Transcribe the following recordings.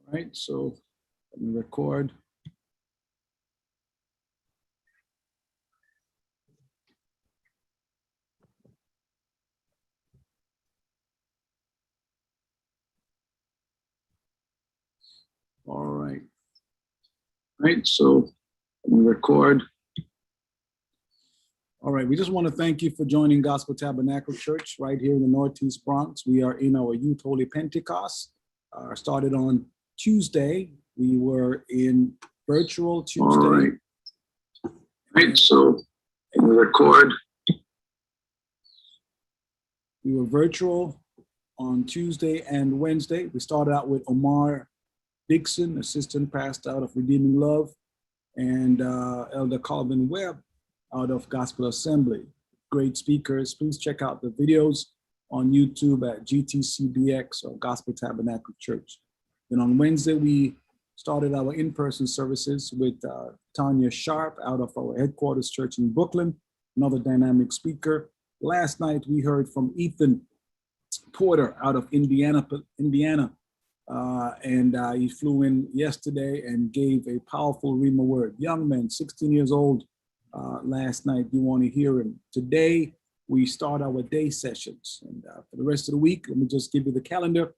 Right, so let me record. All right. Right, so let me record. All right, we just want to thank you for joining Gospel Tabernacle Church right here in the Northeast Bronx. We are in our Youth Holy Pentecost. Started on Tuesday. We were in virtual Tuesday. All right. Right, so let me record. We were virtual on Tuesday and Wednesday. We started out with Omar Dixon, assistant pastor out of Redeeming Love, and Elder Calvin Webb out of Gospel Assembly. Great speakers. Please check out the videos on YouTube at GTCBX or Gospel Tabernacle Church. Then on Wednesday, we started our in-person services with Tanya Sharp out of our headquarters church in Brooklyn, another dynamic speaker. Last night, we heard from Ethan Porter out of Indiana, and he flew in yesterday and gave a powerful Rhema word. Young man, 16 years old, last night. You want to hear him. Today, we start our day sessions. And for the rest of the week, let me just give you the calendar.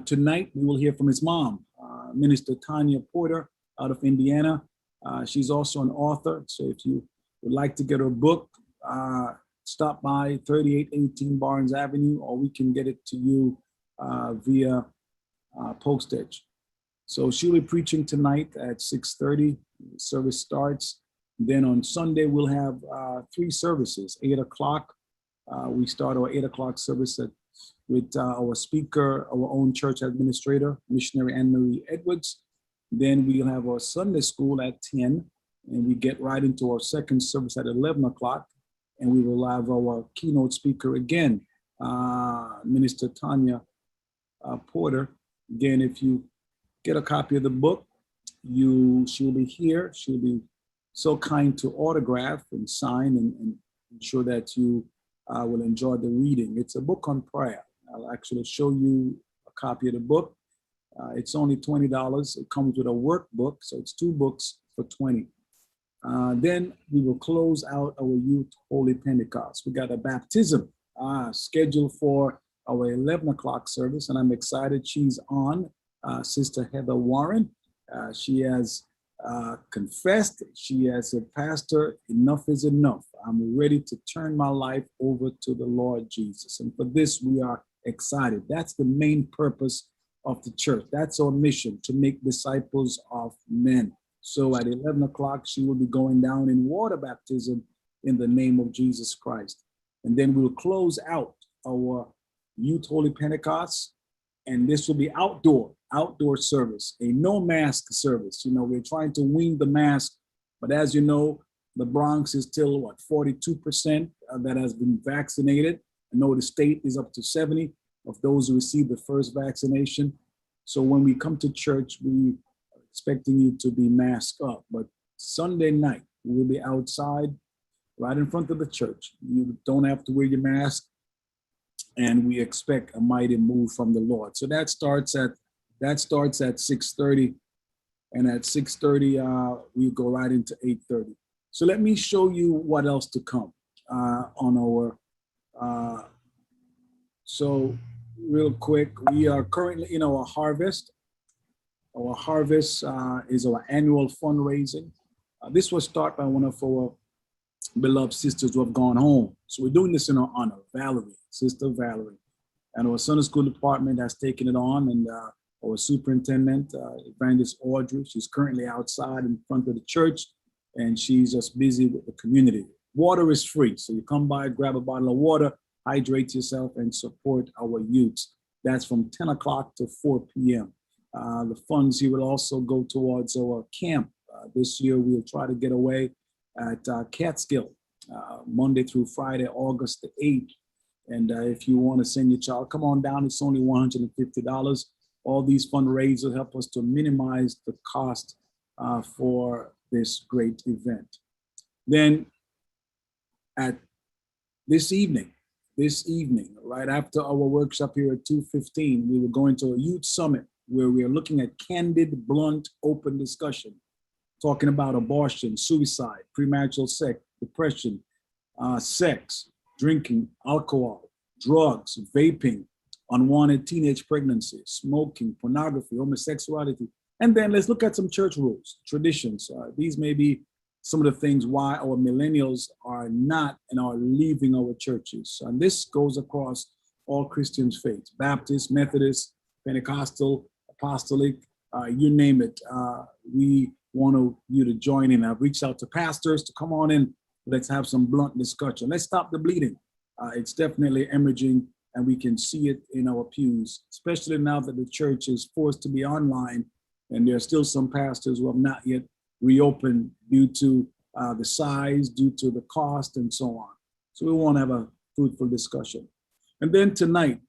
Tonight, we will hear from his mom, Minister Tanya Porter out of Indiana. She's also an author. So if you would like to get her book, stop by 3818 Barnes Avenue, or we can get it to you via postage. So she'll be preaching tonight at 6:30. The service starts. Then on Sunday, we'll have 3 services, 8 o'clock. We start our 8 o'clock service with our speaker, our own church administrator, missionary Anne-Marie Edwards. Then we'll have our Sunday school at 10, and we get right into our second service at 11 o'clock. And we will have our keynote speaker again, Minister Tanya Porter. Again, if you get a copy of the book, she'll be here. She'll be so kind to autograph and sign and ensure that you will enjoy the reading. It's a book on prayer. I'll actually show you a copy of the book. It's only $20. It comes with a workbook, so it's 2 books for $20. Then we will close out our Youth Holy Pentecost. We got a baptism scheduled for our 11 o'clock service, and I'm excited she's on, Sister Heather Warren. She has confessed. She has said, Pastor, enough is enough. I'm ready to turn my life over to the Lord Jesus. And for this, we are excited. That's the main purpose of the church. That's our mission, to make disciples of men. So at 11 o'clock, she will be going down in water baptism in the name of Jesus Christ. And then we'll close out our Youth Holy Pentecost. And this will be outdoor service, a no mask service. You know, we're trying to wean the mask, but as you know, the Bronx is still 42% that has been vaccinated. I know the state is up to 70 of those who received the first vaccination. So when we come to church, we are expecting you to be masked up. But Sunday night, we'll be outside right in front of the church. You don't have to wear your mask. And we expect a mighty move from the Lord. So that starts at 6:30, and at 6:30 we go right into 8:30. So let me show you what else to come on our. So real quick, we are currently in our harvest. Our harvest is our annual fundraising. This was started by one of our beloved sisters who have gone home. So we're doing this in her honor, Valerie, Sister Valerie. And our Sunday school department has taken it on, and our superintendent, Evangelist Audrey, she's currently outside in front of the church, and she's just busy with the community. Water is free, so you come by, grab a bottle of water, hydrate yourself, and support our youths. That's from 10 o'clock to 4 p.m. The funds here will also go towards our camp. This year, we'll try to get away at Catskill, Monday through Friday, August the 8th. And if you want to send your child, come on down. It's only $150. All these fundraisers help us to minimize the cost for this great event. Then at this evening, right after our workshop here at 2:15, we will go into a youth summit where we are looking at candid, blunt, open discussion, talking about abortion, suicide, premarital sex, depression, sex, drinking, alcohol, drugs, vaping, unwanted teenage pregnancy, smoking, pornography, homosexuality. And then let's look at some church rules, traditions. These may be some of the things why our millennials are not and are leaving our churches. And this goes across all Christian faiths, Baptist, Methodist, Pentecostal, Apostolic, you name it. We want you to join in. I've reached out to pastors to come on in. Let's have some blunt discussion. Let's stop the bleeding. It's definitely emerging, and we can see it in our pews, especially now that the church is forced to be online, and there are still some pastors who have not yet reopened due to the size, due to the cost, and so on. So we want to have a fruitful discussion. And then tonight,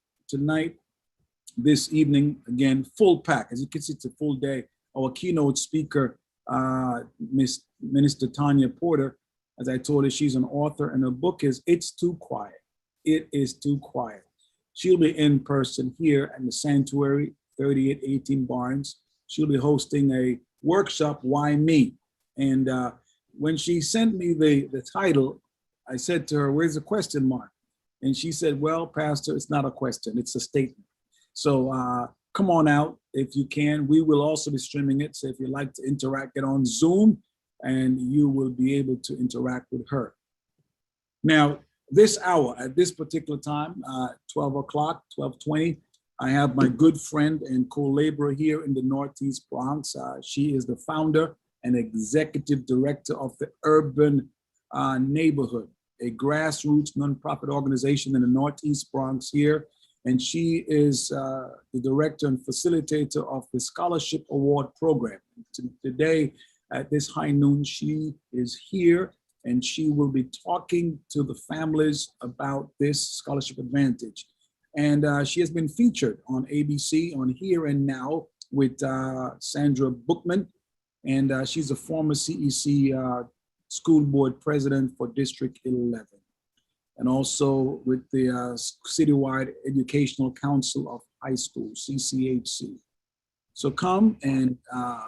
this evening, again, full pack. As you can see, it's a full day. Our keynote speaker, Minister Tanya Porter, as I told her, she's an author, and her book is It's Too Quiet. It is Too Quiet. She'll be in person here at the Sanctuary, 3818 Barnes. She'll be hosting a workshop, Why Me? And when she sent me the title, I said to her, where's the question mark? And she said, well, Pastor, it's not a question, it's a statement. So come on out if you can. We will also be streaming it. So if you'd like to interact, get on Zoom and you will be able to interact with her. Now, this hour, at this particular time, 12 o'clock, 12:20, I have my good friend and co-laborer here in the Northeast Bronx. She is the founder and executive director of the Urban Neighborhood, a grassroots nonprofit organization in the Northeast Bronx here. And she is the director and facilitator of the Scholarship Award Program. Today, at this high noon, she is here and she will be talking to the families about this scholarship advantage. And she has been featured on ABC, on Here and Now with Sandra Bookman. And she's a former CEC school board president for District 11. And also with the Citywide Educational Council of High Schools, CCHC. So come and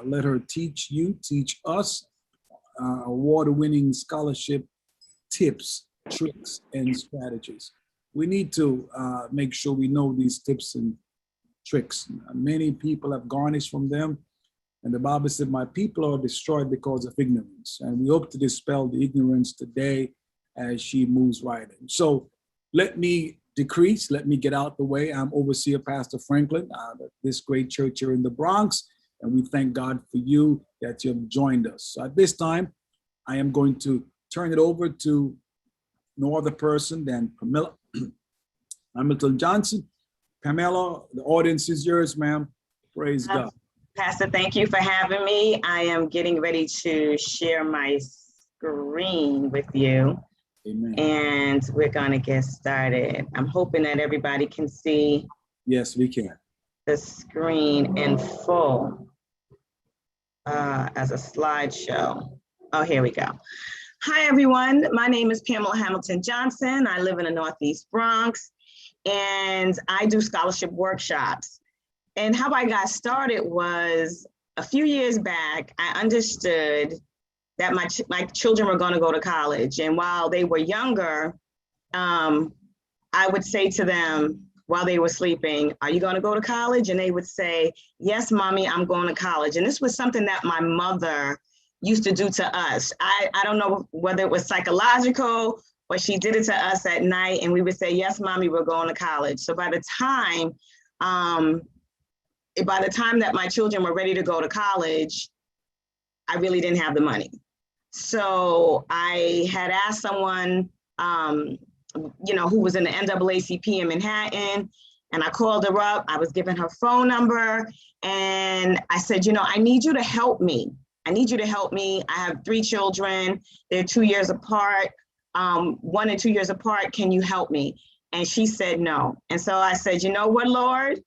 let her teach you, teach us award-winning scholarship tips, tricks, and strategies. We need to make sure we know these tips and tricks. Many people have garnished from them. And the Bible said, my people are destroyed because of ignorance. And we hope to dispel the ignorance today as she moves right in. So let me decrease, let me get out the way. I'm Overseer Pastor Franklin, this great church here in the Bronx. And we thank God for you that you have joined us. So at this time, I am going to turn it over to no other person than Pamela Hamilton Johnson. Pamela, the audience is yours, ma'am. Praise God. Pastor, thank you for having me. I am getting ready to share my screen with you. Amen. And we're going to get started. I'm hoping that everybody can see. Yes, we can. The screen in full as a slideshow. Oh, here we go. Hi, everyone. My name is Pamela Hamilton Johnson. I live in the Northeast Bronx, and I do scholarship workshops. And how I got started was a few years back, I understood that my children were going to go to college. And while they were younger, I would say to them while they were sleeping, are you going to go to college? And they would say, yes, mommy, I'm going to college. And this was something that my mother used to do to us. I don't know whether it was psychological, but she did it to us at night. And we would say, yes, mommy, we're going to college. So by the time that my children were ready to go to college, I really didn't have the money. So I had asked someone, who was in the NAACP in Manhattan, and I called her up. I was given her phone number, and I said, I need you to help me. I need you to help me. I have 3 children. They're 2 years apart, 1 and 2 years apart. Can you help me? And she said no. And so I said, you know what, Lord?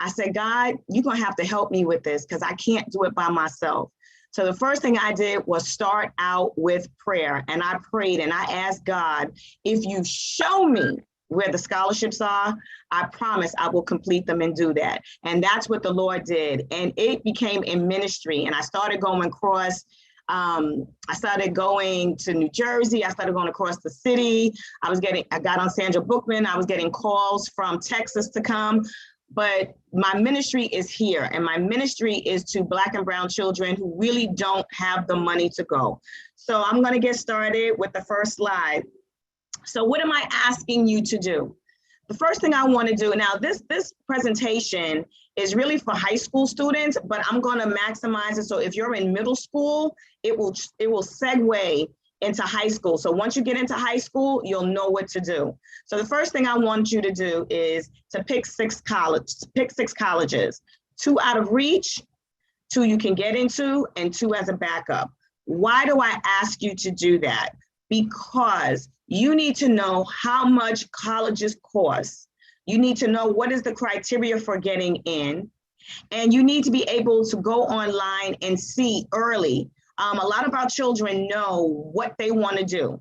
I said, God, you're going to have to help me with this because I can't do it by myself. So the first thing I did was start out with prayer. And I prayed and I asked God, if you show me where the scholarships are, I promise I will complete them and do that. And that's what the Lord did. And it became a ministry. And I started going across, I started going to New Jersey. I started going across the city. I got on Sandra Bookman. I was getting calls from Texas to come. But my ministry is here, and my ministry is to Black and brown children who really don't have the money to go. So I'm going to get started with the first slide. So what am I asking you to do? The first thing I want to do, now this presentation is really for high school students, but I'm going to maximize it. So if you're in middle school, it will segue into high school. So once you get into high school, you'll know what to do. So the first thing I want you to do is to pick six colleges, 2 out of reach, 2 you can get into, and 2 as a backup. Why do I ask you to do that? Because you need to know how much colleges cost. You need to know what is the criteria for getting in, and you need to be able to go online and see early. A lot of our children know what they want to do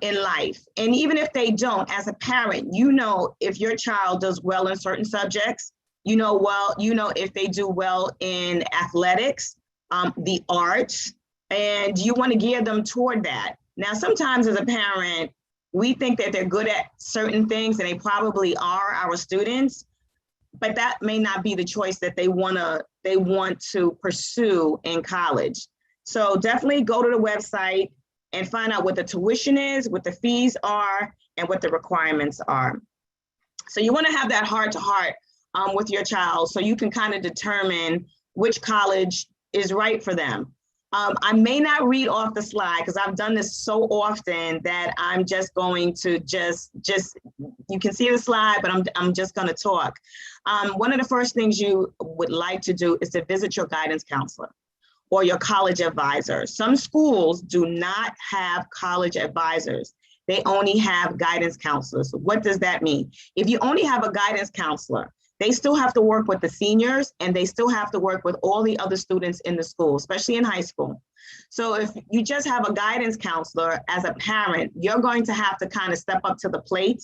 in life. And even if they don't, as a parent, you know if your child does well in certain subjects, you know if they do well in athletics, the arts, and you want to gear them toward that. Now, sometimes as a parent, we think that they're good at certain things, and they probably are, our students, but that may not be the choice that they want to pursue in college. So definitely go to the website and find out what the tuition is, what the fees are, and what the requirements are. So you want to have that heart-to-heart with your child so you can kind of determine which college is right for them. I may not read off the slide because I've done this so often that I'm just going to just you can see the slide, but I'm just going to talk. One of the first things you would like to do is to visit your guidance counselor or your college advisor. Some schools do not have college advisors. They only have guidance counselors. What does that mean? If you only have a guidance counselor, they still have to work with the seniors, and they still have to work with all the other students in the school, especially in high school. So if you just have a guidance counselor, as a parent, you're going to have to kind of step up to the plate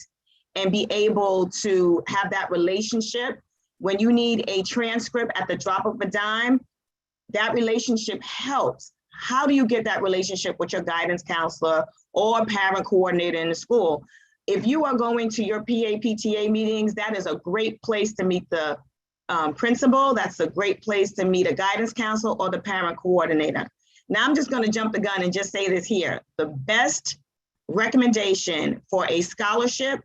and be able to have that relationship. When you need a transcript at the drop of a dime, that relationship helps. How do you get that relationship with your guidance counselor or parent coordinator in the school? If you are going to your PA, PTA meetings, that is a great place to meet the principal. That's a great place to meet a guidance counselor or the parent coordinator. Now I'm just going to jump the gun and just say this here. The best recommendation for a scholarship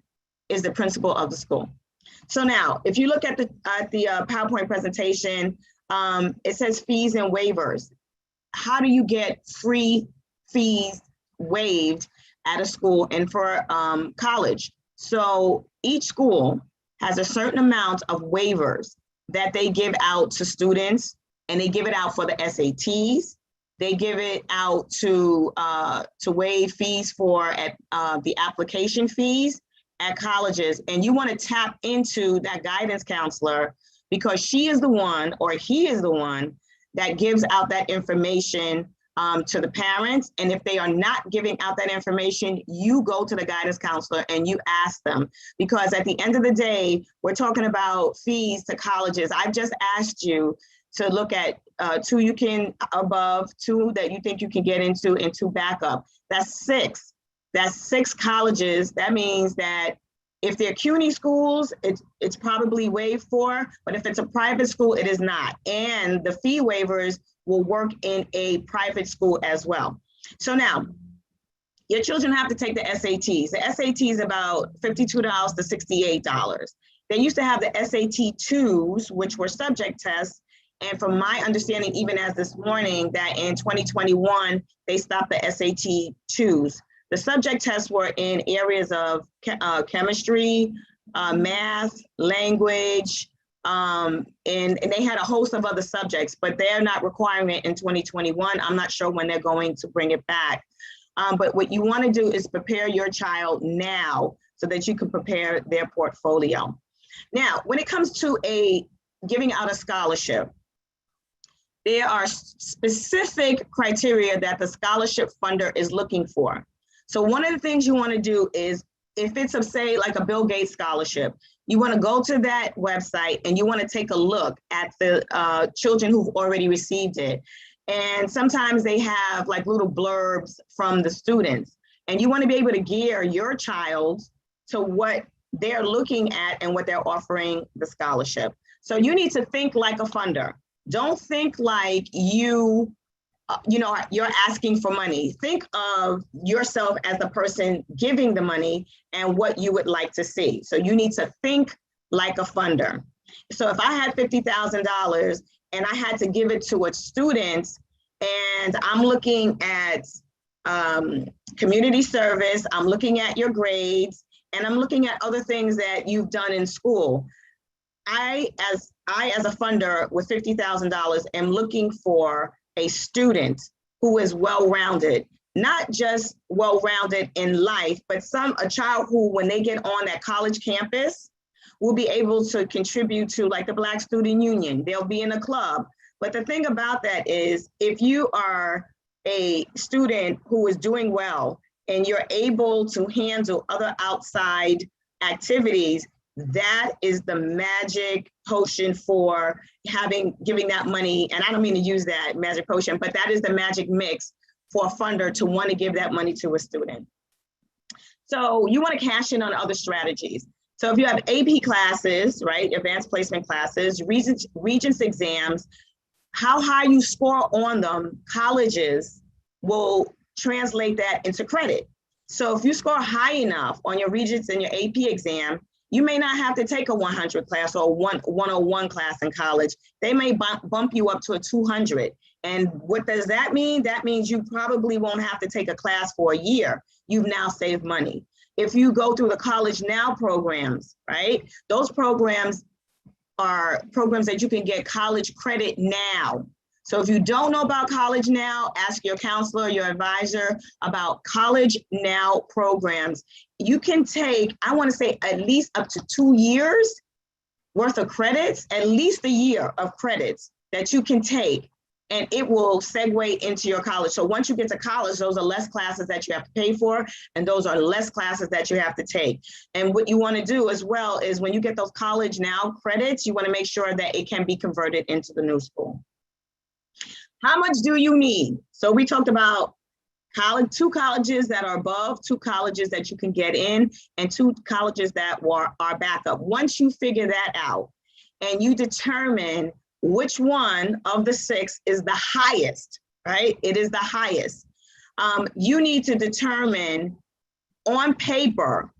is the principal of the school. So now, if you look at the PowerPoint presentation, it says fees and waivers. How do you get free fees waived at a school and for college? So each school has a certain amount of waivers that they give out to students, and they give it out for the SATs. They give it out to waive fees for the application fees at colleges. And you want to tap into that guidance counselor because she is the one, or he is the one, that gives out that information to the parents. And if they are not giving out that information, you go to the guidance counselor and you ask them, because at the end of the day, we're talking about fees to colleges. I've just asked you to look at 2 you can above, 2 that you think you can get into, and 2 backup. That's 6. That's 6 colleges. That means that if they're CUNY schools, it's probably waived for, but if it's a private school, it is not. And the fee waivers will work in a private school as well. So now, your children have to take the SATs. The SAT is about $52 to $68. They used to have the SAT 2s, which were subject tests. And from my understanding, even as this morning, that in 2021, they stopped the SAT 2s. The subject tests were in areas of chemistry, math, language, and they had a host of other subjects, but they're not requiring it in 2021. I'm not sure when they're going to bring it back. But what you want to do is prepare your child now so that you can prepare their portfolio. Now, when it comes to giving out a scholarship, there are specific criteria that the scholarship funder is looking for. So one of the things you want to do is if it's of, say, like a Bill Gates scholarship, you want to go to that website and you want to take a look at the children who've already received it. And sometimes they have like little blurbs from the students, and you want to be able to gear your child to what they're looking at and what they're offering the scholarship. So you need to think like a funder. Don't think like you're asking for money. Think of yourself as the person giving the money and what you would like to see. So you need to think like a funder. So if I had $50,000 and I had to give it to a student, and I'm looking at community service, I'm looking at your grades, and I'm looking at other things that you've done in school. I, as a funder with $50,000, am looking for a student who is well-rounded, not just well-rounded in life, but a child who, when they get on that college campus, will be able to contribute to like the Black Student Union. They'll be in a club. But the thing about that is, if you are a student who is doing well and you're able to handle other outside activities, that is the magic potion for giving that money. And I don't mean to use that magic potion, but that is the magic mix for a funder to want to give that money to a student. So you want to cash in on other strategies. So if you have AP classes, right, advanced placement classes, Regents exams, how high you score on them, colleges will translate that into credit. So if you score high enough on your Regents and your AP exam, you may not have to take a 100 class or a 101 class in college. They may bump you up to a 200. And what does that mean? That means you probably won't have to take a class for a year. You've now saved money. If you go through the College Now programs, right? Those programs are programs that you can get college credit now. So if you don't know about College Now, ask your counselor, your advisor about College Now programs. You can take, I want to say, at least up to 2 years worth of credits, at least a year of credits that you can take, and it will segue into your college. So once you get to college, those are less classes that you have to pay for, and those are less classes that you have to take. And what you want to do as well is, when you get those College Now credits, you want to make sure that it can be converted into the new school. How much do you need? So we talked about two colleges that are above, 2 colleges that you can get in, and 2 colleges that are backup. Once you figure that out and you determine which one of the 6 is the highest, right? It is the highest. You need to determine on paper,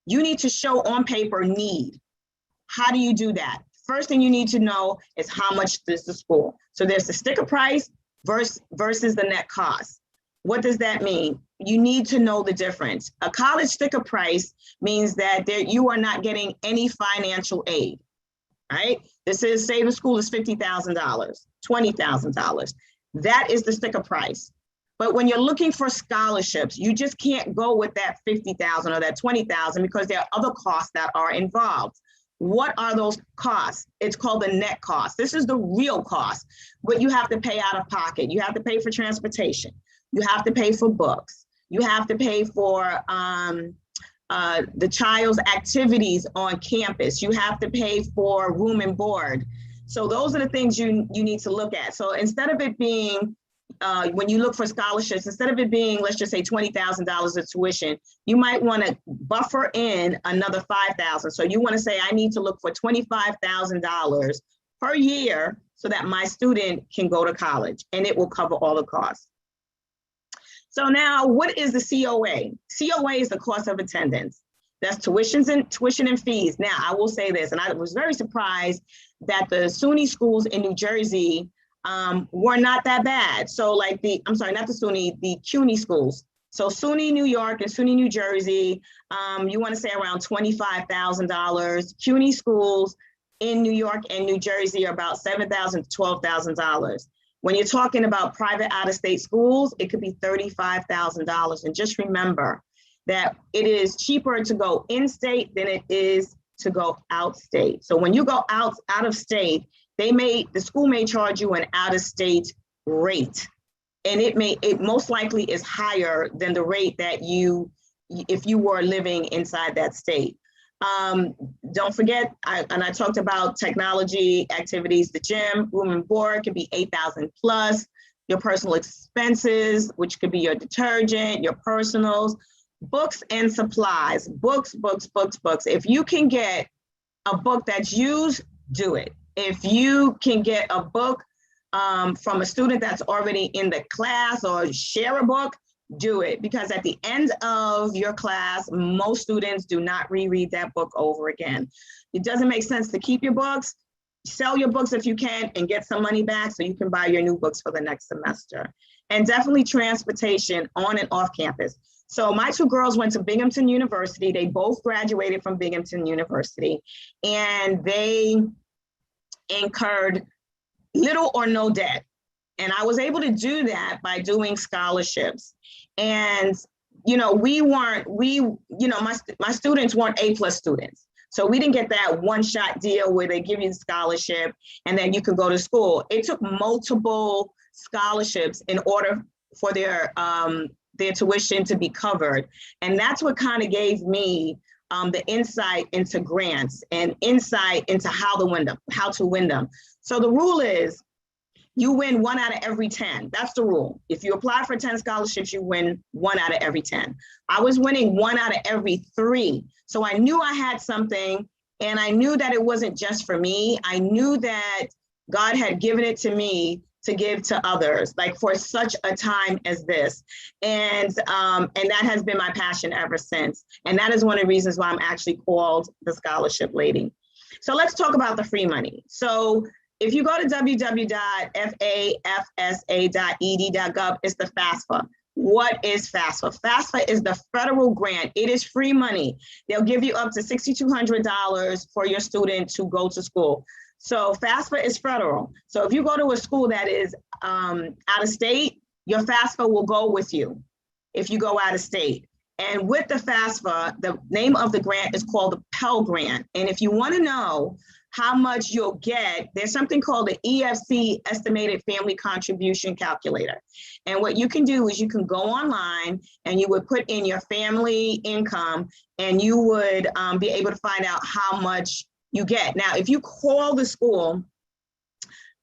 you need to show on paper need. How do you do that? First thing you need to know is how much is the school. So there's the sticker price versus the net cost. What does that mean? You need to know the difference. A college sticker price means that you are not getting any financial aid, right? This is, say the school is $50,000, $20,000. That is the sticker price. But when you're looking for scholarships, you just can't go with that $50,000 or that $20,000 because there are other costs that are involved. What are those costs? It's called the net cost. This is the real cost. What you have to pay out of pocket. You have to pay for transportation. You have to pay for books. You have to pay for the child's activities on campus. You have to pay for room and board. So those are the things you need to look at. So instead of it being, when you look for scholarships, instead of it being, let's just say $20,000 of tuition, you might want to buffer in another $5,000. So you want to say, I need to look for $25,000 per year so that my student can go to college, and it will cover all the costs. So now, what is the COA? COA is the cost of attendance. That's tuition and fees. Now, I will say this, and I was very surprised that the SUNY schools in New Jersey were not that bad. So like the CUNY schools. So SUNY New York and SUNY New Jersey, you want to say around $25,000. CUNY schools in New York and New Jersey are about $7,000 to $12,000. When you're talking about private out-of-state schools, it could be $35,000. And just remember that it is cheaper to go in-state than it is to go out-state. So when you go out of state, the school may charge you an out-of-state rate, and it most likely is higher than the rate that you if you were living inside that state. Don't forget, I talked about technology activities, the gym, room and board could be 8,000 plus, your personal expenses, which could be your detergent, your personals, books and supplies, books. If you can get a book that's used, do it. If you can get a book from a student that's already in the class or share a book, do it, because at the end of your class, most students do not reread that book over again. It doesn't make sense to keep your books, sell your books if you can, and get some money back so you can buy your new books for the next semester. And definitely transportation on and off campus. So my two girls went to Binghamton University. They both graduated from Binghamton University, and they incurred little or no debt. And I was able to do that by doing scholarships. And, you know, my students weren't A+ students. So we didn't get that one-shot deal where they give you the scholarship and then you can go to school. It took multiple scholarships in order for their tuition to be covered. And that's what kind of gave me the insight into grants and insight into how to win them. So the rule is, you win 1 out of every 10. That's the rule. If you apply for 10 scholarships, you win 1 out of every 10. I was winning 1 out of every 3. So I knew I had something, and I knew that it wasn't just for me. I knew that God had given it to me to give to others, like for such a time as this. And that has been my passion ever since. And that is one of the reasons why I'm actually called the Scholarship Lady. So let's talk about the free money. So if you go to www.fafsa.ed.gov, it's the FAFSA. What is FAFSA? FAFSA is the federal grant. It is free money. They'll give you up to $6,200 for your student to go to school. So FAFSA is federal. So if you go to a school that is out of state, your FAFSA will go with you if you go out of state. And with the FAFSA, the name of the grant is called the Pell Grant. And if you want to know how much you'll get, there's something called the EFC, Estimated Family Contribution Calculator. And what you can do is you can go online and you would put in your family income and you would be able to find out how much you get. Now, if you call the school,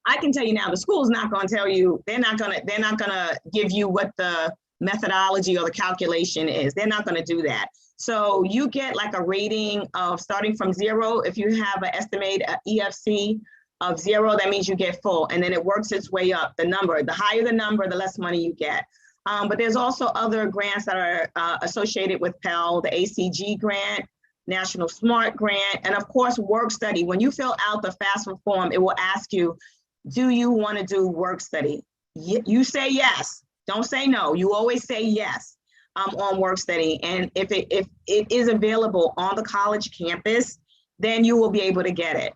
I can tell you now, the school is not going to tell you, they're not going to give you what the methodology or the calculation is. They're not going to do that. So you get like a rating of starting from 0. If you have an estimated EFC of 0, that means you get full, and then it works its way up. The higher the number, the less money you get. But there's also other grants that are associated with Pell, the ACG grant, National SMART grant, and of course, work study. When you fill out the FAFSA form, it will ask you, do you want to do work study? You say yes, don't say no. You always say yes. On work study, and if it is available on the college campus, then you will be able to get it.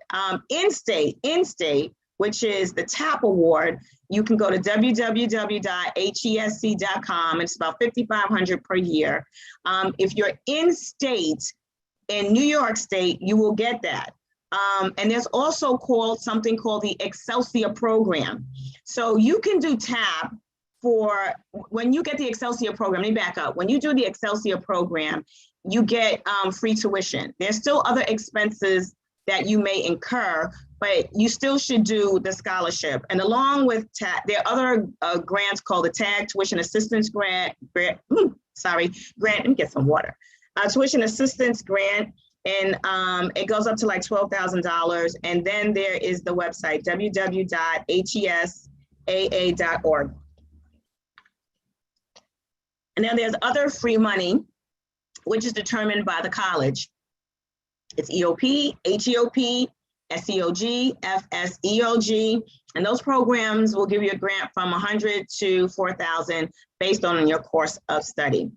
In-state, which is the TAP award, you can go to www.hesc.com. It's about $5,500 per year. If you're in-state, in New York State, you will get that. And there's also something called the Excelsior program. So you can do TAP. When you get the Excelsior program, let me back up. When you do the Excelsior program, you get free tuition. There's still other expenses that you may incur, but you still should do the scholarship. And along with TAP, there are other grants called the TAG Tuition Assistance Grant. Let me get some water. Tuition Assistance Grant, and it goes up to like $12,000. And then there is the website, www.hesaa.org. And then there's other free money, which is determined by the college. It's EOP, HEOP, SEOG, FSEOG, and those programs will give you a grant from $100 to $4,000 based on your course of study.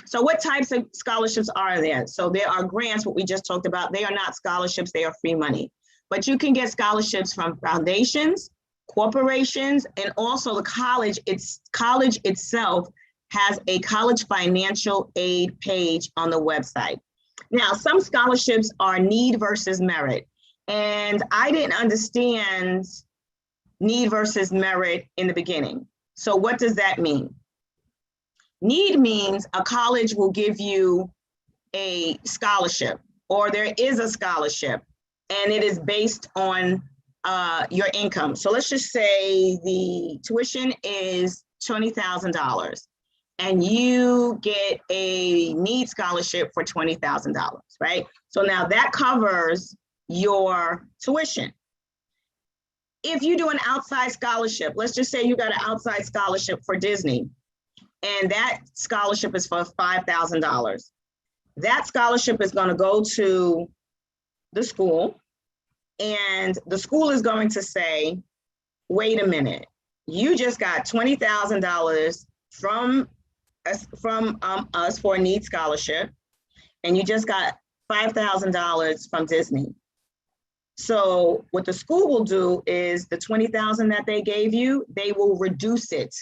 So what types of scholarships are there? So there are grants, what we just talked about. They are not scholarships, they are free money. But you can get scholarships from foundations, corporations, and also the college itself has a college financial aid page on the website. Now, some scholarships are need versus merit. And I didn't understand need versus merit in the beginning. So what does that mean? Need means a college will give you a scholarship, or there is a scholarship, and it is based on your income. So let's just say the tuition is $20,000 and you get a need scholarship for $20,000, right? So now that covers your tuition. If you do an outside scholarship, let's just say you got an outside scholarship for Disney, and that scholarship is for $5,000. That scholarship is going to go to the school, and the school is going to say, wait a minute, you just got $20,000 from us for a need scholarship, and you just got $5,000 from Disney. So what the school will do is the $20,000 that they gave you, they will reduce it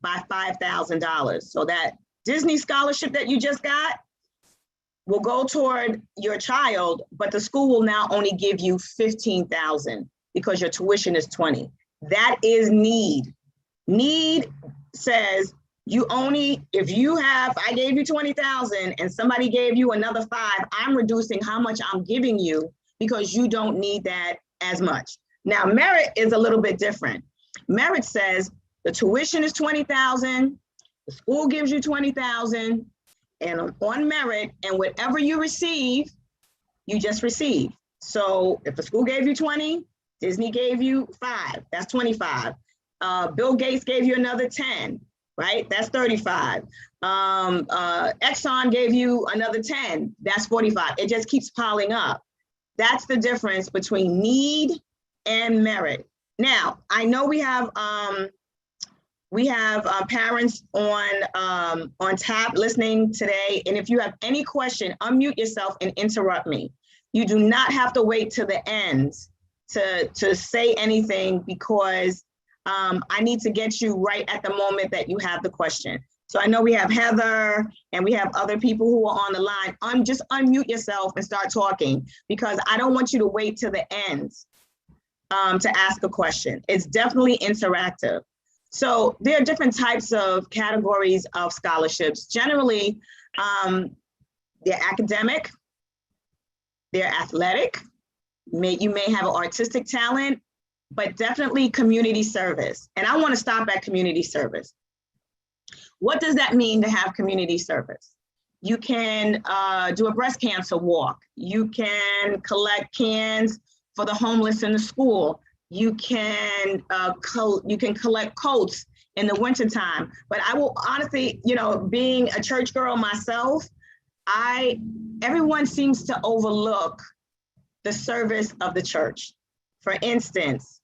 by $5,000. So that Disney scholarship that you just got will go toward your child, but the school will now only give you $15,000 because your tuition is $20,000. That is need. Need says you only, if you have, I gave you $20,000 and somebody gave you another $5,000, I'm reducing how much I'm giving you because you don't need that as much. Now, merit is a little bit different. Merit says the tuition is $20,000, the school gives you $20,000, and on merit, and whatever you receive, you just receive. So if the school gave you 20, Disney gave you 5, that's 25. Bill Gates gave you another 10, right? That's 35. Exxon gave you another 10, that's 45. It just keeps piling up. That's the difference between need and merit. Now, I know we have parents on tap listening today. And if you have any question, unmute yourself and interrupt me. You do not have to wait to the end to say anything, because I need to get you right at the moment that you have the question. So I know we have Heather and we have other people who are on the line. Just unmute yourself and start talking, because I don't want you to wait to the end to ask a question. It's definitely interactive. So there are different types of categories of scholarships. Generally, they're academic, they're athletic, you may have an artistic talent, but definitely community service. And I want to stop at community service. What does that mean to have community service? You can do a breast cancer walk. You can collect cans for the homeless in the school. You can collect coats in the wintertime. But I will honestly, being a church girl myself, everyone seems to overlook the service of the church. For instance,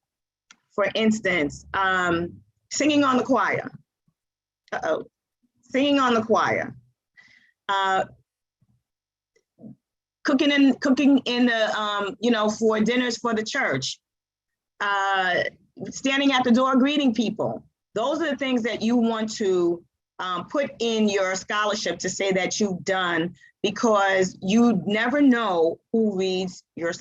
singing on the choir. Singing on the choir. Cooking in the, for dinners for the church. Standing at the door greeting people. Those are the things that you want to put in your scholarship to say that you've done, because you never know who reads your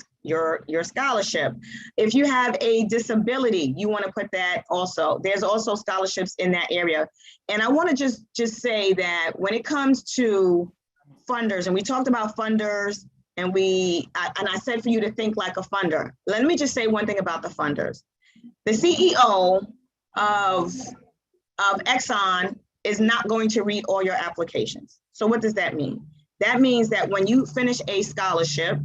scholarship. If you have a disability, you want to put that also. There's also scholarships in that area. And I want to just say that when it comes to funders, and we talked about funders, and I said for you to think like a funder. Let me just say one thing about the funders. The CEO of Exxon is not going to read all your applications. So what does that mean? That means that when you finish a scholarship,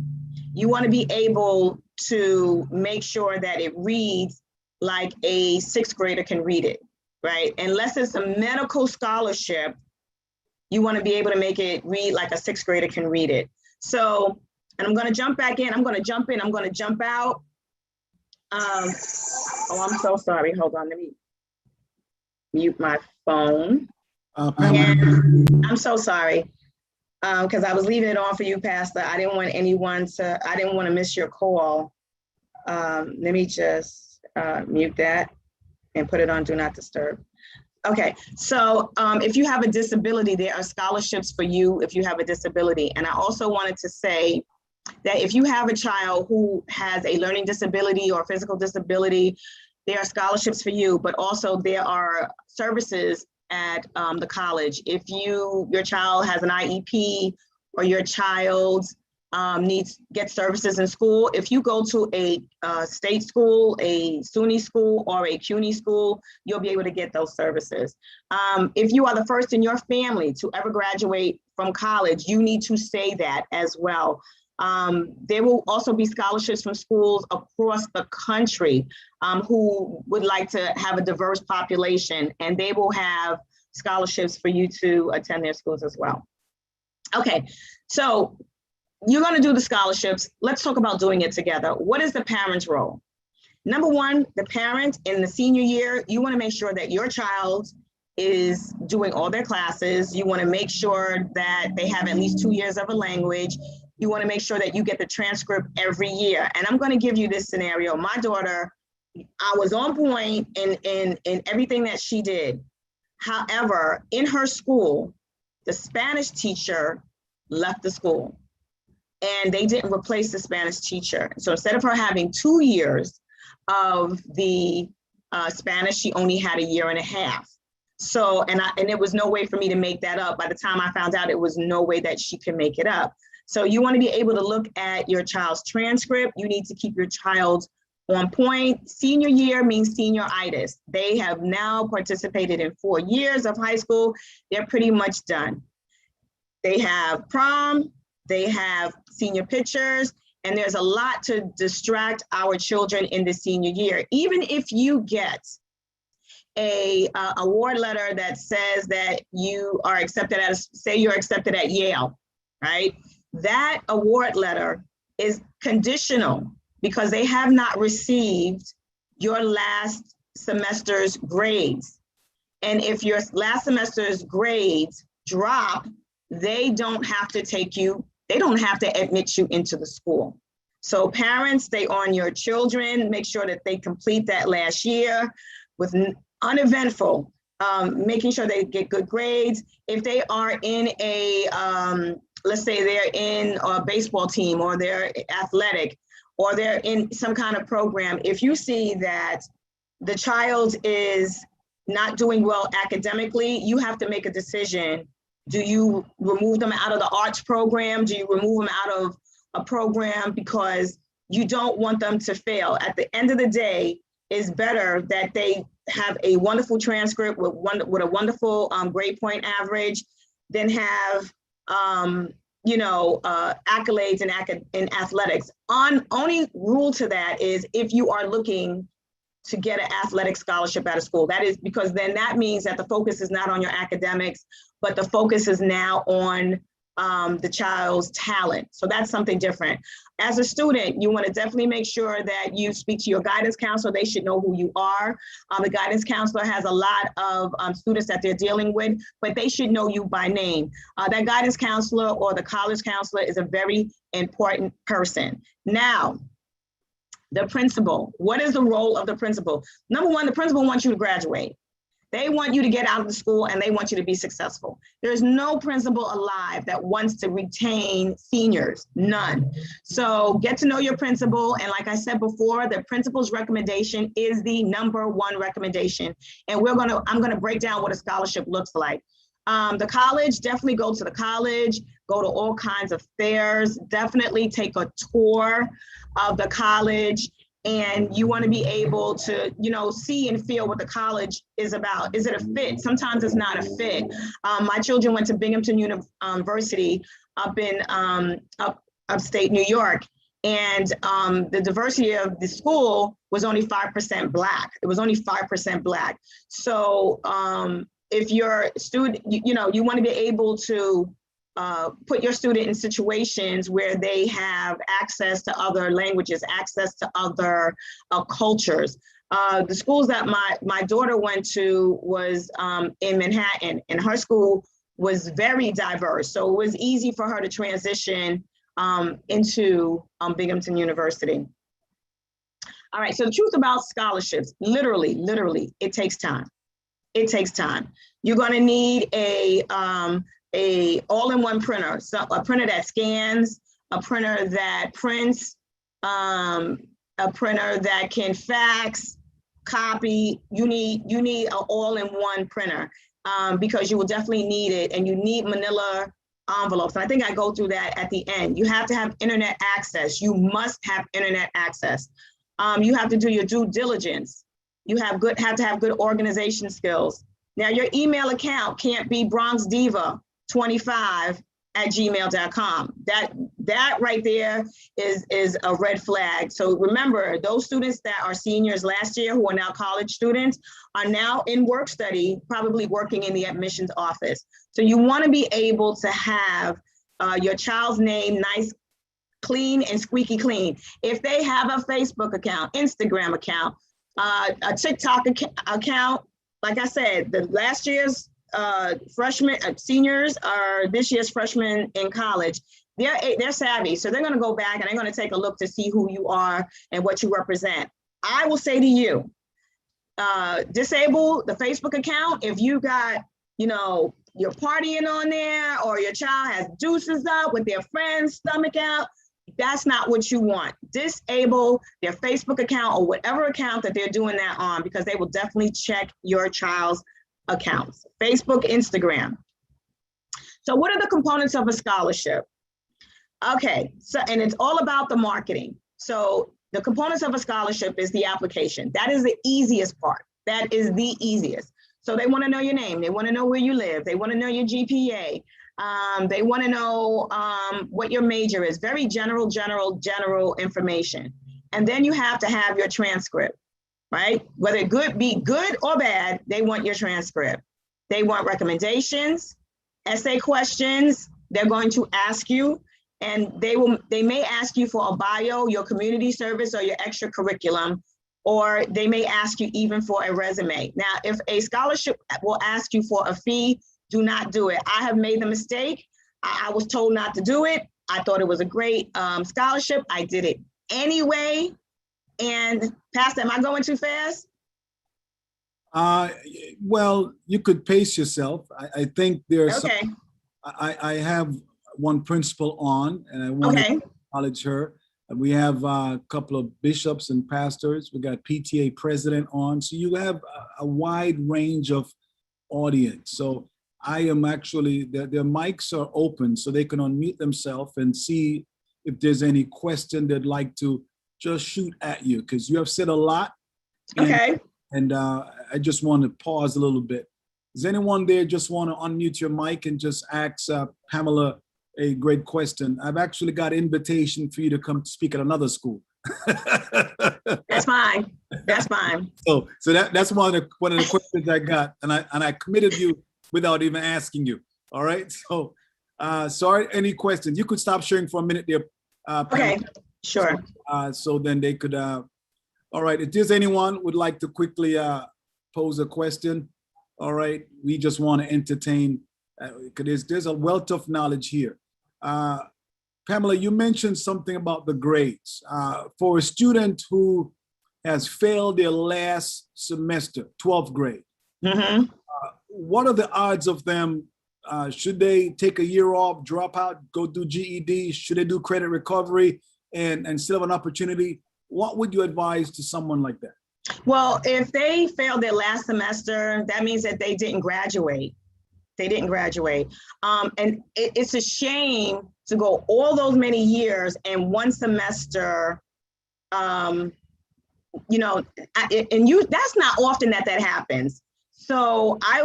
you want to be able to make sure that it reads like a 6th grader can read it, right? Unless it's a medical scholarship, you want to be able to make it read like a 6th grader can read it. So, and I'm going to jump back in, I'm going to jump in, I'm going to jump out. Oh, I'm so sorry. Hold on, let me mute my phone. I'm so sorry, because I was leaving it on for you, Pastor. I didn't want to miss your call. Let me just mute that and put it on Do Not Disturb. Okay, so if you have a disability, there are scholarships for you if you have a disability. And I also wanted to say that if you have a child who has a learning disability or physical disability, there are scholarships for you, but also there are services at the college. If your child has an IEP or your child gets services in school, if you go to a state school, a SUNY school, or a CUNY school, you'll be able to get those services. If you are the first in your family to ever graduate from college, you need to say that as well. There will also be scholarships from schools across the country who would like to have a diverse population, and they will have scholarships for you to attend their schools as well. Okay, so you're going to do the scholarships. Let's talk about doing it together. What is the parent's role? Number one, the parent in the senior year, you want to make sure that your child is doing all their classes. You want to make sure that they have at least 2 years of a language. You want to make sure that you get the transcript every year. And I'm going to give you this scenario. My daughter, I was on point in everything that she did. However, in her school, the Spanish teacher left the school and they didn't replace the Spanish teacher. So instead of her having 2 years of the Spanish, she only had 1.5 years. So, and it was no way for me to make that up. By the time I found out, it was no way that she could make it up. So you want to be able to look at your child's transcript. You need to keep your child on point. Senior year means senioritis. They have now participated in 4 years of high school. They're pretty much done. They have prom, they have senior pictures, and there's a lot to distract our children in the senior year. Even if you get a award letter that says that you are accepted say you're accepted at Yale, right? That award letter is conditional because they have not received your last semester's grades. And if your last semester's grades drop, they don't have to admit you into the school. So parents, stay on your children, make sure that they complete that last year with uneventful, making sure they get good grades. If they are in a, let's say they're in a baseball team or they're athletic or they're in some kind of program, if you see that the child is not doing well academically, you have to make a decision. Do you remove them out of the arts program? Do you remove them out of a program because you don't want them to fail? At the end of the day, it's better that they have a wonderful transcript with a wonderful grade point average than have accolades in athletics. Only rule to that is if you are looking to get an athletic scholarship out of school. That is because then that means that the focus is not on your academics, but the focus is now on the child's talent. So that's something different. As a student, you want to definitely make sure that you speak to your guidance counselor. They should know who you are. The guidance counselor has a lot of students that they're dealing with, but they should know you by name. That guidance counselor or the college counselor is a very important person. Now, the principal, what is the role of the principal? Number one, the principal wants you to graduate. They want you to get out of the school and they want you to be successful. There's no principal alive that wants to retain seniors, none. So get to know your principal. And like I said before, the principal's recommendation is the #1 recommendation. And I'm gonna break down what a scholarship looks like. The college, definitely go to the college, go to all kinds of fairs, definitely take a tour of the college. And you want to be able to, see and feel what the college is about. Is it a fit? Sometimes it's not a fit. My children went to Binghamton University up in upstate New York. And the diversity of the school was only 5% Black. It was only 5% Black. So if you're a student, you want to be able to put your student in situations where they have access to other languages, access to other cultures. The schools that my daughter went to was in Manhattan, and her school was very diverse. So it was easy for her to transition into Binghamton University. All right, so the truth about scholarships, literally, it takes time. It takes time. You're gonna need a all-in-one printer, so a printer that scans, a printer that prints, a printer that can fax, copy. You need an all-in-one printer. because you will definitely need it, and you need manila envelopes. And I think I go through that at the end. You have to have internet access. You must have internet access. You have to do your due diligence. You have to have good organization skills. Now, your email account can't be bronxdiva25@gmail.com. That right there is a red flag. So remember, those students that are seniors last year who are now college students are now in work study, probably working in the admissions office. So you want to be able to have your child's name nice, clean, and squeaky clean. If they have a Facebook account, Instagram account, a TikTok account, like I said, the last year's freshmen, seniors are this year's freshmen in college. They're savvy, so they're going to go back and they're going to take a look to see who you are and what you represent. I will say to you, disable the Facebook account if you got, you're partying on there, or your child has deuces up with their friends' stomach out. That's not what you want. Disable their Facebook account or whatever account that they're doing that on, because they will definitely check your child's accounts, Facebook, Instagram. So what are the components of a scholarship? Okay, so, and it's all about the marketing. So the components of a scholarship is the application. That is the easiest part. That is the easiest. So they want to know your name. They want to know where you live. They want to know your GPA. They want to know what your major is. Very general information. And then you have to have your transcript, right? Whether it be good or bad, they want your transcript. They want recommendations, essay questions. They're going to ask you, and they may ask you for a bio, your community service, or your extracurriculum, or they may ask you even for a resume. Now, if a scholarship will ask you for a fee, do not do it. I have made the mistake. I was told not to do it. I thought it was a great scholarship. I did it anyway. And Pastor, am I going too fast? Well, you could pace yourself. I think there's okay. I have one principal on, and I want to acknowledge her. We have a couple of bishops and pastors. We got PTA president on. So you have a wide range of audience. So I am actually, their mics are open so they can unmute themselves and see if there's any question they'd like to just shoot at you, because you have said a lot. And I just want to pause a little bit. Does anyone there just want to unmute your mic and just ask Pamela a great question? I've actually got an invitation for you to come speak at another school. That's fine. That's fine. So that's one of the questions I got, and I committed you without even asking you. All right. So sorry, any questions? You could stop sharing for a minute there. Okay, sure. So then they could. All right. If there's anyone would like to quickly pose a question, all right. We just want to entertain. Because there's a wealth of knowledge here. Pamela, you mentioned something about the grades. For a student who has failed their last semester, 12th grade, what are the odds of them? Should they take a year off, drop out, go do GED? Should they do credit recovery and still have an opportunity? What would you advise to someone like that? Well, if they failed their last semester, that means that they didn't graduate. They didn't graduate. And it's a shame to go all those many years and one semester, that's not often that happens. So I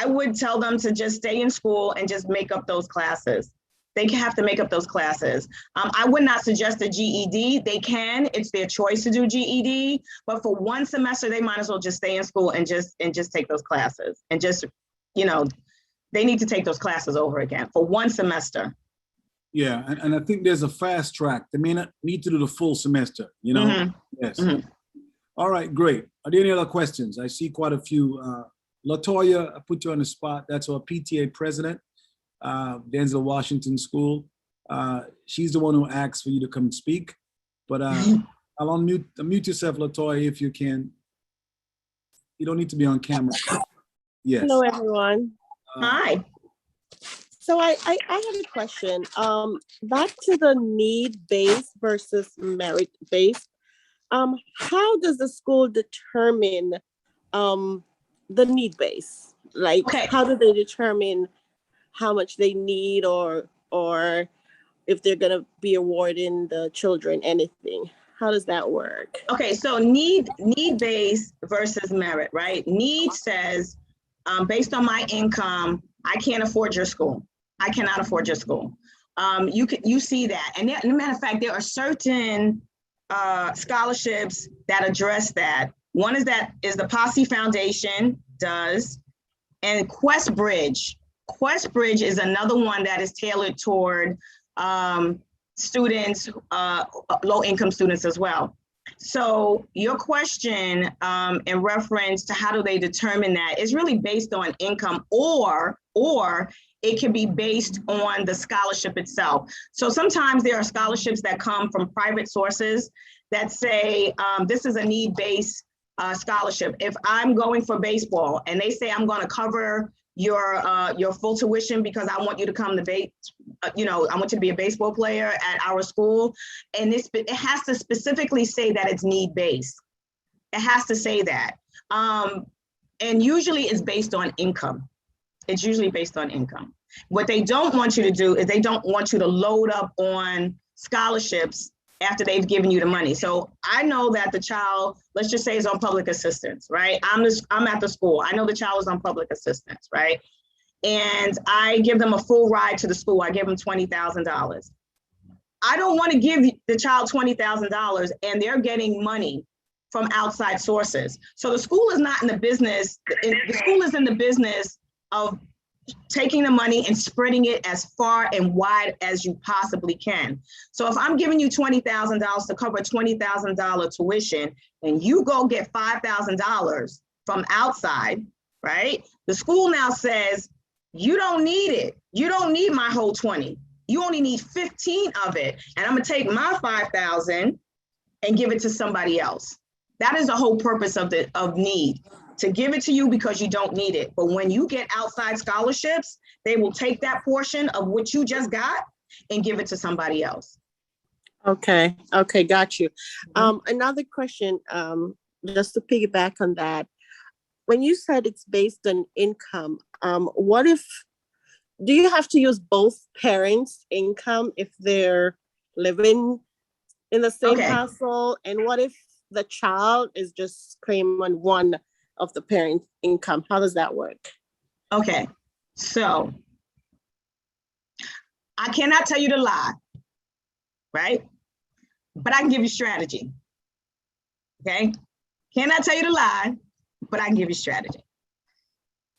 would tell them to just stay in school and just make up those classes. They have to make up those classes. I would not suggest a GED. They can, it's their choice to do GED, but for one semester, they might as well just stay in school and just take those classes and just, they need to take those classes over again for one semester. Yeah, and I think there's a fast track. They may not need to do the full semester, Yes. All right, great. Are there any other questions? I see quite a few. LaToya, I put you on the spot. That's our PTA president, Denzel Washington School. She's the one who asked for you to come and speak. But I'll unmute yourself, LaToya, if you can. You don't need to be on camera. Yes. Hello, everyone. Hi. So I have a question. Back to the need-based versus merit-based. How does the school determine the need base. Like, Okay. how do they determine how much they need, or if they're gonna be awarding the children anything? How does that work? Okay, so need-based versus merit, right? Need says, based on my income, I can't afford your school. I cannot afford your school. You see that, and as a matter of fact, there are certain scholarships that address that. One is the Posse Foundation does, and QuestBridge. QuestBridge is another one that is tailored toward students, low-income students as well. So your question in reference to how do they determine that is really based on income, or it can be based on the scholarship itself. So sometimes there are scholarships that come from private sources that say this is a need-based scholarship. If I'm going for baseball and they say I'm going to cover your full tuition because I want you to come to I want you to be a baseball player at our school, and it has to specifically say that it's need-based. It has to say that, and usually it's based on income. It's usually based on income. What they don't want you to do is they don't want you to load up on scholarships after they've given you the money. So I know that the child, let's just say, is on public assistance, right? I'm at the school. I know the child is on public assistance, right? And I give them a full ride to the school. I give them $20,000. I don't want to give the child $20,000 and they're getting money from outside sources. So the school is not in the business. The school is in the business of taking the money and spreading it as far and wide as you possibly can. So if I'm giving you $20,000 to cover a $20,000 tuition and you go get $5,000 from outside, right? The school now says, you don't need it. You don't need my whole 20. You only need 15 of it. And I'm gonna take my 5,000 and give it to somebody else. That is the whole purpose of need, to give it to you because you don't need it. But when you get outside scholarships, they will take that portion of what you just got and give it to somebody else. Okay, got you. Another question, just to piggyback on that. When you said it's based on income, do you have to use both parents' income if they're living in the same household? And what if the child is just claiming on one of the parents' income? How does that work? Okay, so I cannot tell you to lie, right? But I can give you strategy, okay? Cannot tell you to lie, but I can give you strategy.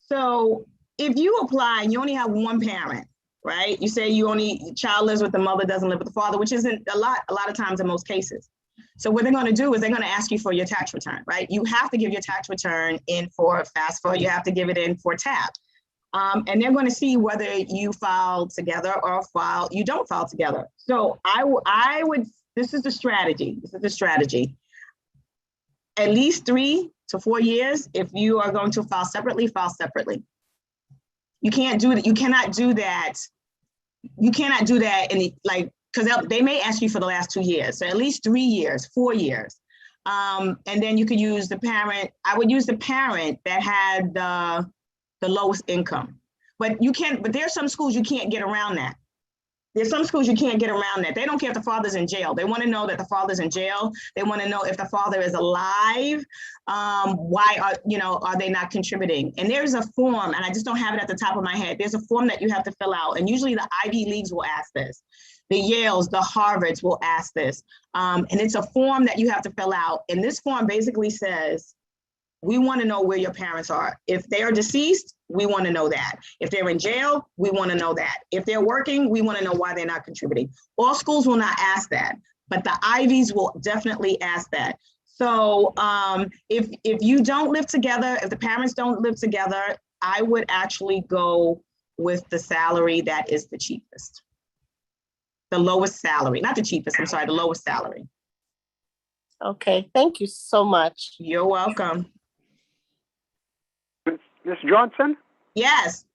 So if you apply and you only have one parent, right? You say child lives with the mother, doesn't live with the father, which isn't a lot of times in most cases. So what they're going to do is they're going to ask you for your tax return, right? You have to give your tax return in for FAFSA. You have to give it in for TAP. And they're going to see whether you file together or you don't file together. So I would, this is the strategy. At least 3 to 4 years. If you are going to file separately, file separately. You can't do that. You cannot do that. You cannot do that because they may ask you for the last 2 years. So at least 3 years, 4 years. And then you could use the parent. I would use the parent that had the lowest income. But there are some schools you can't get around that. There's some schools you can't get around that. They don't care if the father's in jail. They want to know that the father's in jail. They want to know if the father is alive. Why are they not contributing? And there's a form, and I just don't have it at the top of my head. There's a form that you have to fill out, and usually the Ivy Leagues will ask this. The Yales, the Harvards will ask this. And it's a form that you have to fill out. And this form basically says, we want to know where your parents are. If they are deceased, we want to know that. If they're in jail, we want to know that. If they're working, we want to know why they're not contributing. All schools will not ask that, but the Ivies will definitely ask that. So if you don't live together, if the parents don't live together, I would actually go with the salary that is the cheapest. The lowest salary, not the cheapest, I'm sorry, the lowest salary. Okay, thank you so much. You're welcome. Ms. Johnson? Yes.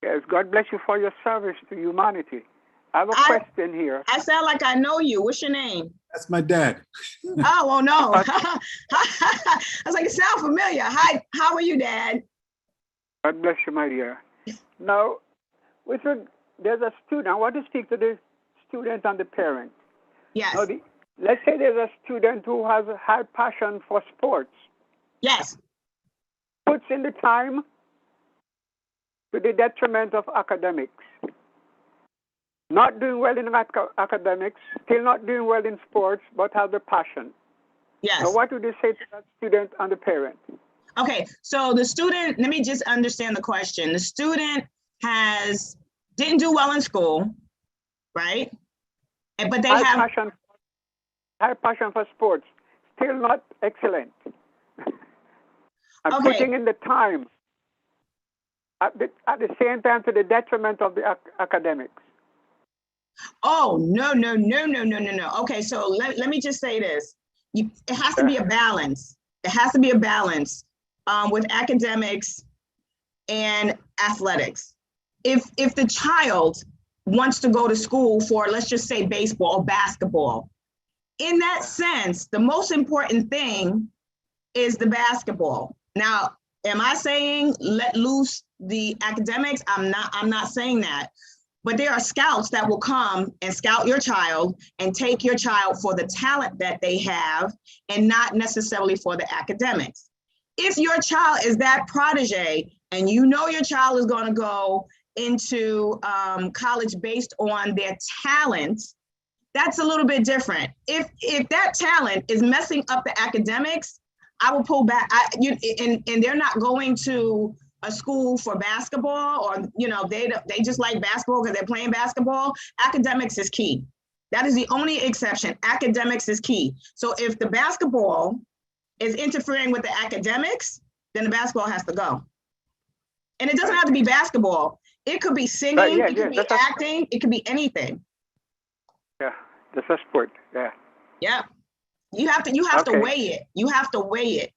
Yes, God bless you for your service to humanity. I have a question here. I sound like I know you. What's your name? That's my dad. Oh, no. I was like, it sounds familiar. Hi, how are you, Dad? God bless you, my dear. Now, there's a student. I want to speak to the student and the parent. Yes. Now, let's say there's a student who has a high passion for sports. Yes. Puts in the time to the detriment of academics. Not doing well in academics, still not doing well in sports, but have the passion. Yes. Now, what would you say to that student and the parent? Okay, so the student, let me just understand the question. The student didn't do well in school, right? But they have high passion for sports, still not excellent. And okay. Putting in the time at the same time to the detriment of the academics. Oh, no. Okay, so let me just say this. It has to be a balance. It has to be a balance with academics and athletics. If the child wants to go to school for, let's just say, baseball or basketball, in that sense, the most important thing is the basketball. Now, am I saying let loose the academics? I'm not saying that. But there are scouts that will come and scout your child and take your child for the talent that they have and not necessarily for the academics. If your child is that protege and you know your child is going to go into college based on their talent, that's a little bit different. If that talent is messing up the academics, I will pull back. And they're not going to a school for basketball, or they just like basketball because they're playing basketball. Academics is key. That is the only exception. Academics is key. So if the basketball is interfering with the academics, then the basketball has to go. And it doesn't have to be basketball. It could be singing, it could be acting, it could be anything. Yeah, that's a sport. Yeah. Yeah. You have to weigh it. You have to weigh it.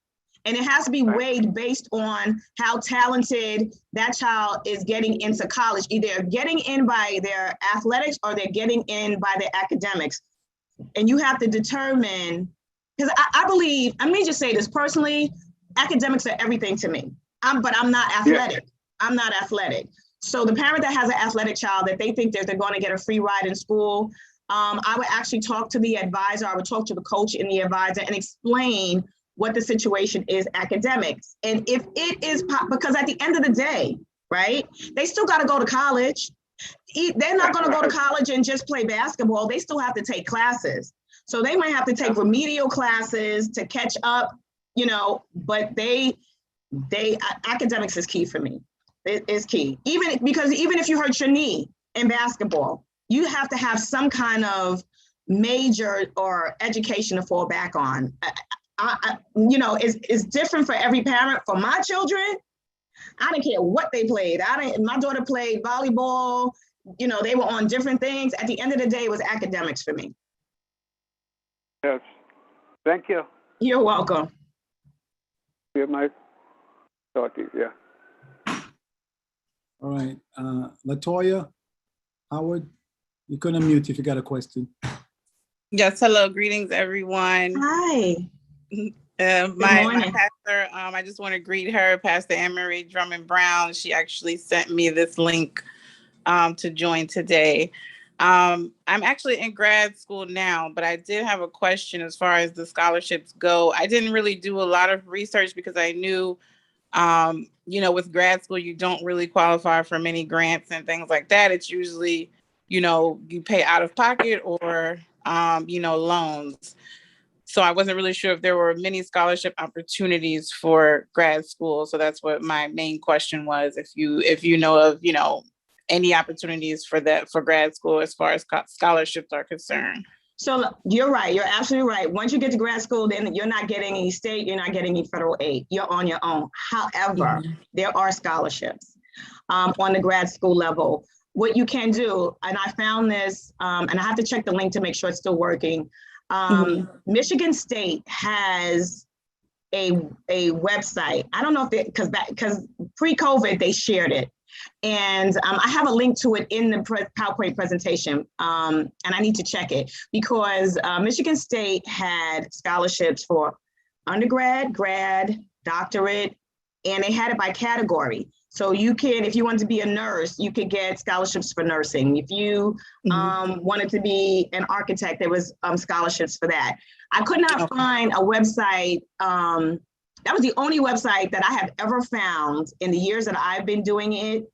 And it has to be weighed based on how talented that child is getting into college. Either getting in by their athletics or they're getting in by their academics. And you have to determine, because I believe, let me just say this personally, academics are everything to me. But I'm not athletic. Yeah. I'm not athletic. So the parent that has an athletic child that they think that they're going to get a free ride in school, I would actually talk to the advisor. I would talk to the coach and the advisor and explain what the situation is academics. And if it is, because at the end of the day, right, they still got to go to college. They're not going to go to college and just play basketball. They still have to take classes. So they might have to take remedial classes to catch up, but academics is key for me. It is key. Even if you hurt your knee in basketball, you have to have some kind of major or education to fall back on. It's different for every parent. For my children, I didn't care what they played. My daughter played volleyball, they were on different things. At the end of the day, it was academics for me. Yes. Thank you. You're welcome. You're my daughter, yeah. All right. Latoya, Howard, you can unmute if you got a question. Yes, hello, greetings, everyone. Hi. My pastor, I just want to greet her, Pastor Anne-Marie Drummond Brown. She actually sent me this link to join today. I'm actually in grad school now, but I did have a question as far as the scholarships go. I didn't really do a lot of research because I knew, with grad school, you don't really qualify for many grants and things like that. It's usually, you pay out of pocket or, loans. So I wasn't really sure if there were many scholarship opportunities for grad school. So that's what my main question was. If you know of, any opportunities for grad school as far as scholarships are concerned. So you're right. You're absolutely right. Once you get to grad school, then you're not getting any state, you're not getting any federal aid. You're on your own. However, there are scholarships on the grad school level. What you can do, and I found this, and I have to check the link to make sure it's still working. Michigan State has a website. I don't know if because pre-COVID they shared it. And I have a link to it in the PowerPoint presentation, and I need to check it because Michigan State had scholarships for undergrad, grad, doctorate, and they had it by category. So you can, if you want to be a nurse, you could get scholarships for nursing. If you wanted to be an architect, there was scholarships for that. I could not find a website. That was the only website that I have ever found in the years that I've been doing it.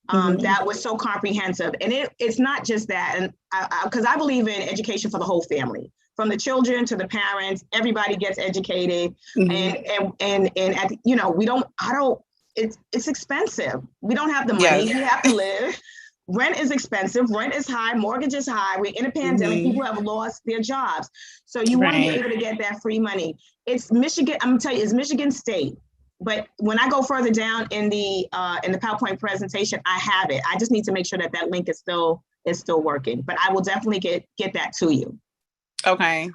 That was so comprehensive. And it's not just that, and because I believe in education for the whole family, from the children to the parents, everybody gets educated. And at, you know, it's expensive. We don't have the money, we have to live. Rent is expensive, rent is high, mortgage is high. We're in a pandemic, people have lost their jobs. So you want to be able to get that free money. It's Michigan, I'm gonna tell you, it's Michigan State. But when I go further down in the PowerPoint presentation, I have it. I just need to make sure that that link is still working. But I will definitely get that to you. Okay,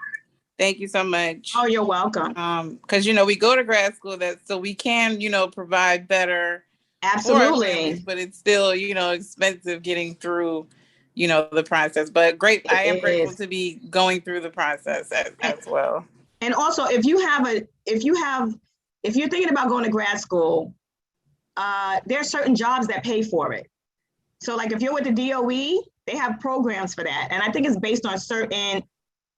thank you so much. Oh, you're welcome. Because you know we go to grad school so we can provide better. Absolutely. Families, but it's still expensive getting through the process. But great, I am grateful to be going through the process as well. And also, if you're thinking about going to grad school, there are certain jobs that pay for it. So like if you're with the DOE, they have programs for that. And I think it's based on certain,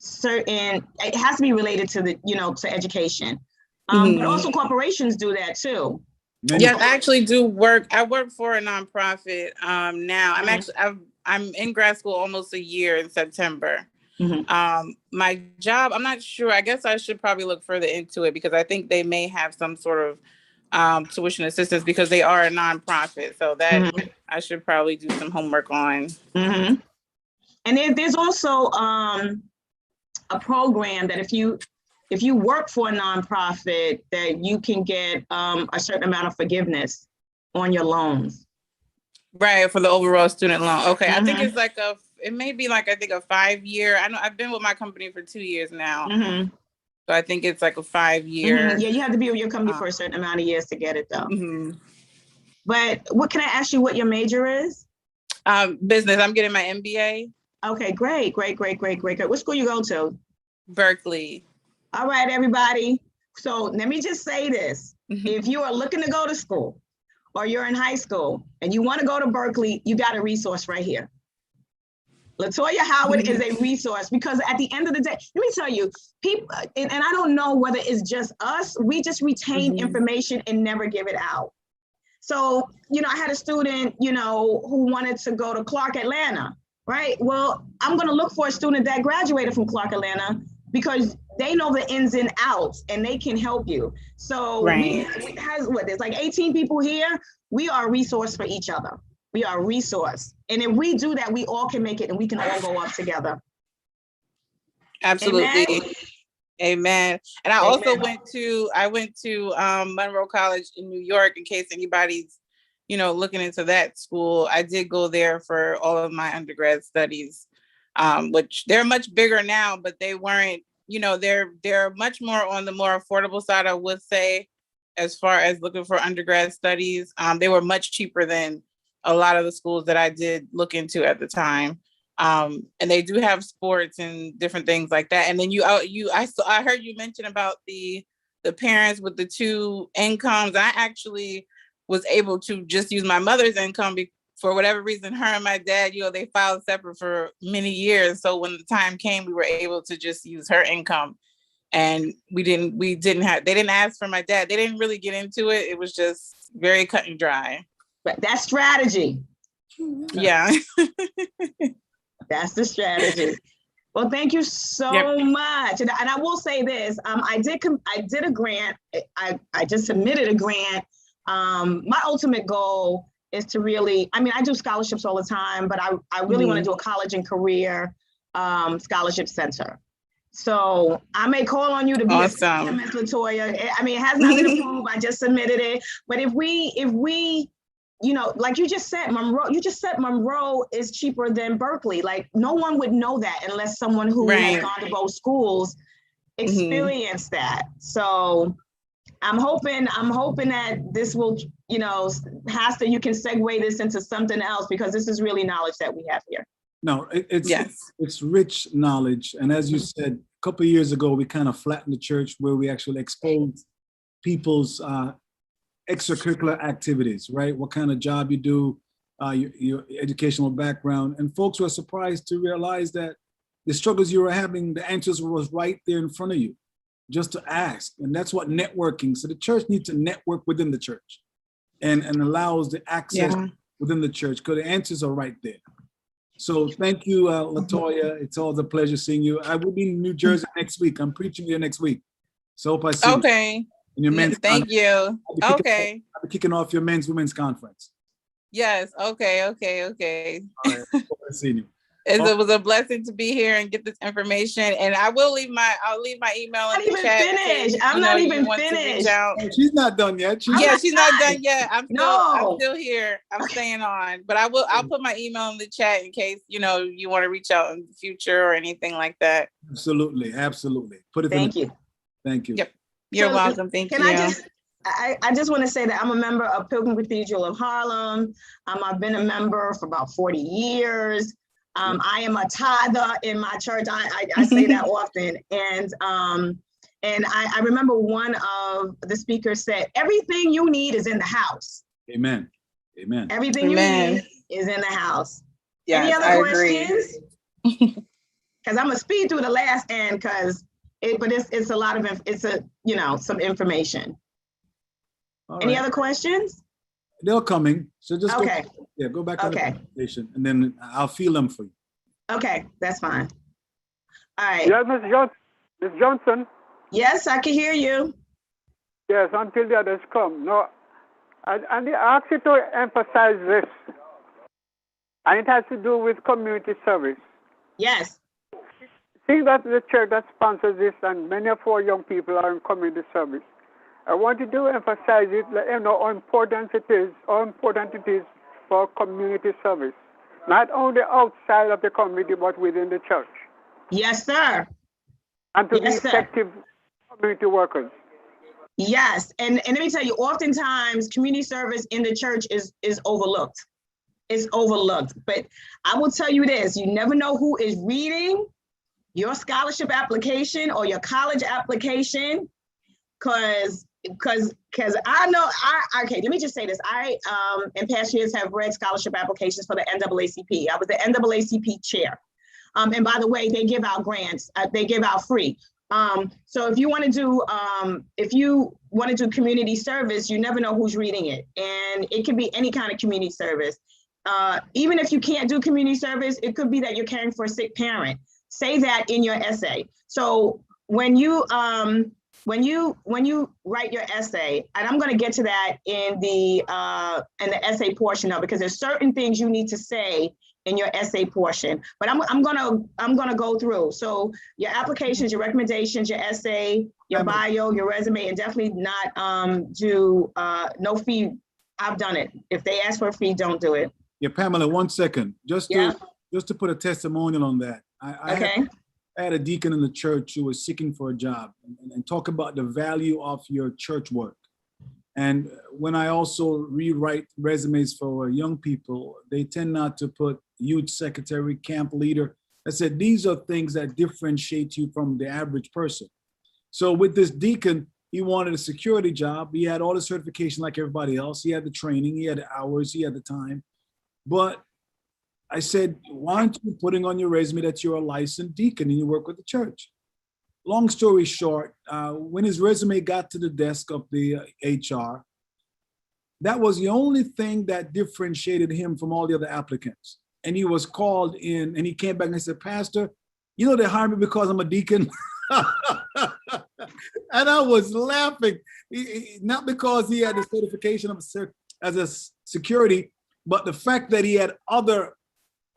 it has to be related to to education. But also corporations do that too. Yes, I actually do work. I work for a nonprofit now. I'm in grad school almost a year in September. My job, I'm not sure. I guess I should probably look further into it because I think they may have some sort of tuition assistance because they are a nonprofit. So that I should probably do some homework on. And there's also a program that if you work for a nonprofit, that you can get a certain amount of forgiveness on your loans. Right, for the overall student loan. Okay, I think it's like it may be like, I think a 5-year. I know I've been with my company for 2 years now. So I think it's like a 5-year. Yeah, you have to be with your company for a certain amount of years to get it though. But what can I ask you what your major is? Business. I'm getting my MBA. Okay, great. What school you go to? Berkeley. All right, everybody. So let me just say this. If you are looking to go to school or you're in high school and you want to go to Berkeley, you got a resource right here. Latoya Howard is a resource because at the end of the day, let me tell you, people, and I don't know whether it's just us, we just retain information and never give it out. So, I had a student, who wanted to go to Clark Atlanta, right? Well, I'm going to look for a student that graduated from Clark Atlanta because they know the ins and outs and they can help you. So there's like 18 people here. We are a resource for each other. We are a resource. And if we do that, we all can make it and we can all go up together. Absolutely. Amen. And I also went to Monroe College in New York, in case anybody's, looking into that school. I did go there for all of my undergrad studies, which they're much bigger now, but they weren't, they're much more on the more affordable side, I would say, as far as looking for undergrad studies. They were much cheaper than a lot of the schools that I did look into at the time. And they do have sports and different things like that. And then I heard you mention about the parents with the 2 incomes. I actually was able to just use my mother's income for whatever reason. Her and my dad, they filed separate for many years. So when the time came, we were able to just use her income. And they didn't ask for my dad. They didn't really get into it. It was just very cut and dry. But that's strategy. Yeah. That's the strategy. Well, thank you so much. And I will say this, I did a grant. I just submitted a grant. My ultimate goal is to really, I do scholarships all the time, but I really want to do a college and career scholarship center. So I may call on you to be awesome. Ms. Latoya. It has not been approved. I just submitted it. But if we like you just said, Monroe is cheaper than Berkeley. Like no one would know that unless someone who has gone to both schools experienced that. So I'm hoping that this will, you know, Pastor, you can segue this into something else, because this is really knowledge that we have here. No, it's Yes. it's rich knowledge. And as you said, a couple of years ago, we kind of flattened the church where we actually exposed people's extracurricular activities, right? What kind of job you do, your educational background. And folks were surprised to realize that the struggles you were having, the answers was right there in front of you, just to ask. And that's what networking. So the church needs to network within the church and allows the access within the church, because the answers are right there. So thank you, LaToya. It's always a pleasure seeing you. I will be in New Jersey next week. I'm preaching here next week. So hope I see you. Okay. In your men's Thank conference. you. Okay. I'll be kicking off your women's conference. Yes. Okay. All right. Hope I see you. It was a blessing to be here and get this information. And I'll leave my email in the chat. I'm not even finished. Oh, she's not done yet. She's not done yet. I'm still here. I'm staying on. But I'll put my email in the chat in case, you know, you want to reach out in the future or anything like that. Absolutely. Put it. Thank you. Thank you. Yep. You're welcome. Thank you. I just want to say that I'm a member of Pilgrim Cathedral of Harlem. I've been a member for about 40 years. I am a tither in my church. I say that often. And I remember one of the speakers said, everything you need is in the house. Amen. Everything you need is in the house. Yes, any other questions? Because I'm gonna speed through the last end, but it's a lot of, some information. Any other questions? They're coming. So just okay. Go back to the presentation, and then I'll feel them for you. Okay, that's fine. All right. Yes, Ms. Johnson. Yes, I can hear you. Yes, until the others come. No, I ask you to emphasize this, and it has to do with community service. Yes. Seeing that the church that sponsors this, and many of our young people are in community service, I wanted to emphasize it, how important it is for community service, not only outside of the community, but within the church. Yes, sir. And to be effective community workers. Yes, and let me tell you, oftentimes community service in the church is overlooked. It's overlooked, but I will tell you this, you never know who is reading your scholarship application or your college application, because I know, okay, let me just say this. I, in past years, have read scholarship applications for the NAACP. I was the NAACP chair. And by the way, they give out grants. They give out free. So if you want to do community service, you never know who's reading it. And it could be any kind of community service. Even if you can't do community service, it could be that you're caring for a sick parent. Say that in your essay. So when you write your essay, and I'm going to get to that in the essay portion of it, because there's certain things you need to say in your essay portion. But I'm gonna go through. So your applications, your recommendations, your essay, your bio, your resume, and definitely not do no fee. I've done it. If they ask for a fee, don't do it. Yeah, Pamela, 1 second. Just to put a testimonial on that. I had a deacon in the church who was seeking for a job, and talk about the value of your church work. And when I also rewrite resumes for young people, they tend not to put youth secretary, camp leader. I said, these are things that differentiate you from the average person. So with this deacon, he wanted a security job. He had all the certification like everybody else. He had the training, he had the hours, he had the time. But I said, why aren't you putting on your resume that you're a licensed deacon and you work with the church? Long story short, when his resume got to the desk of the HR, that was the only thing that differentiated him from all the other applicants. And he was called in and he came back and said, Pastor, you know, they hired me because I'm a deacon. And I was laughing, not because he had the certification as a security, but the fact that he had other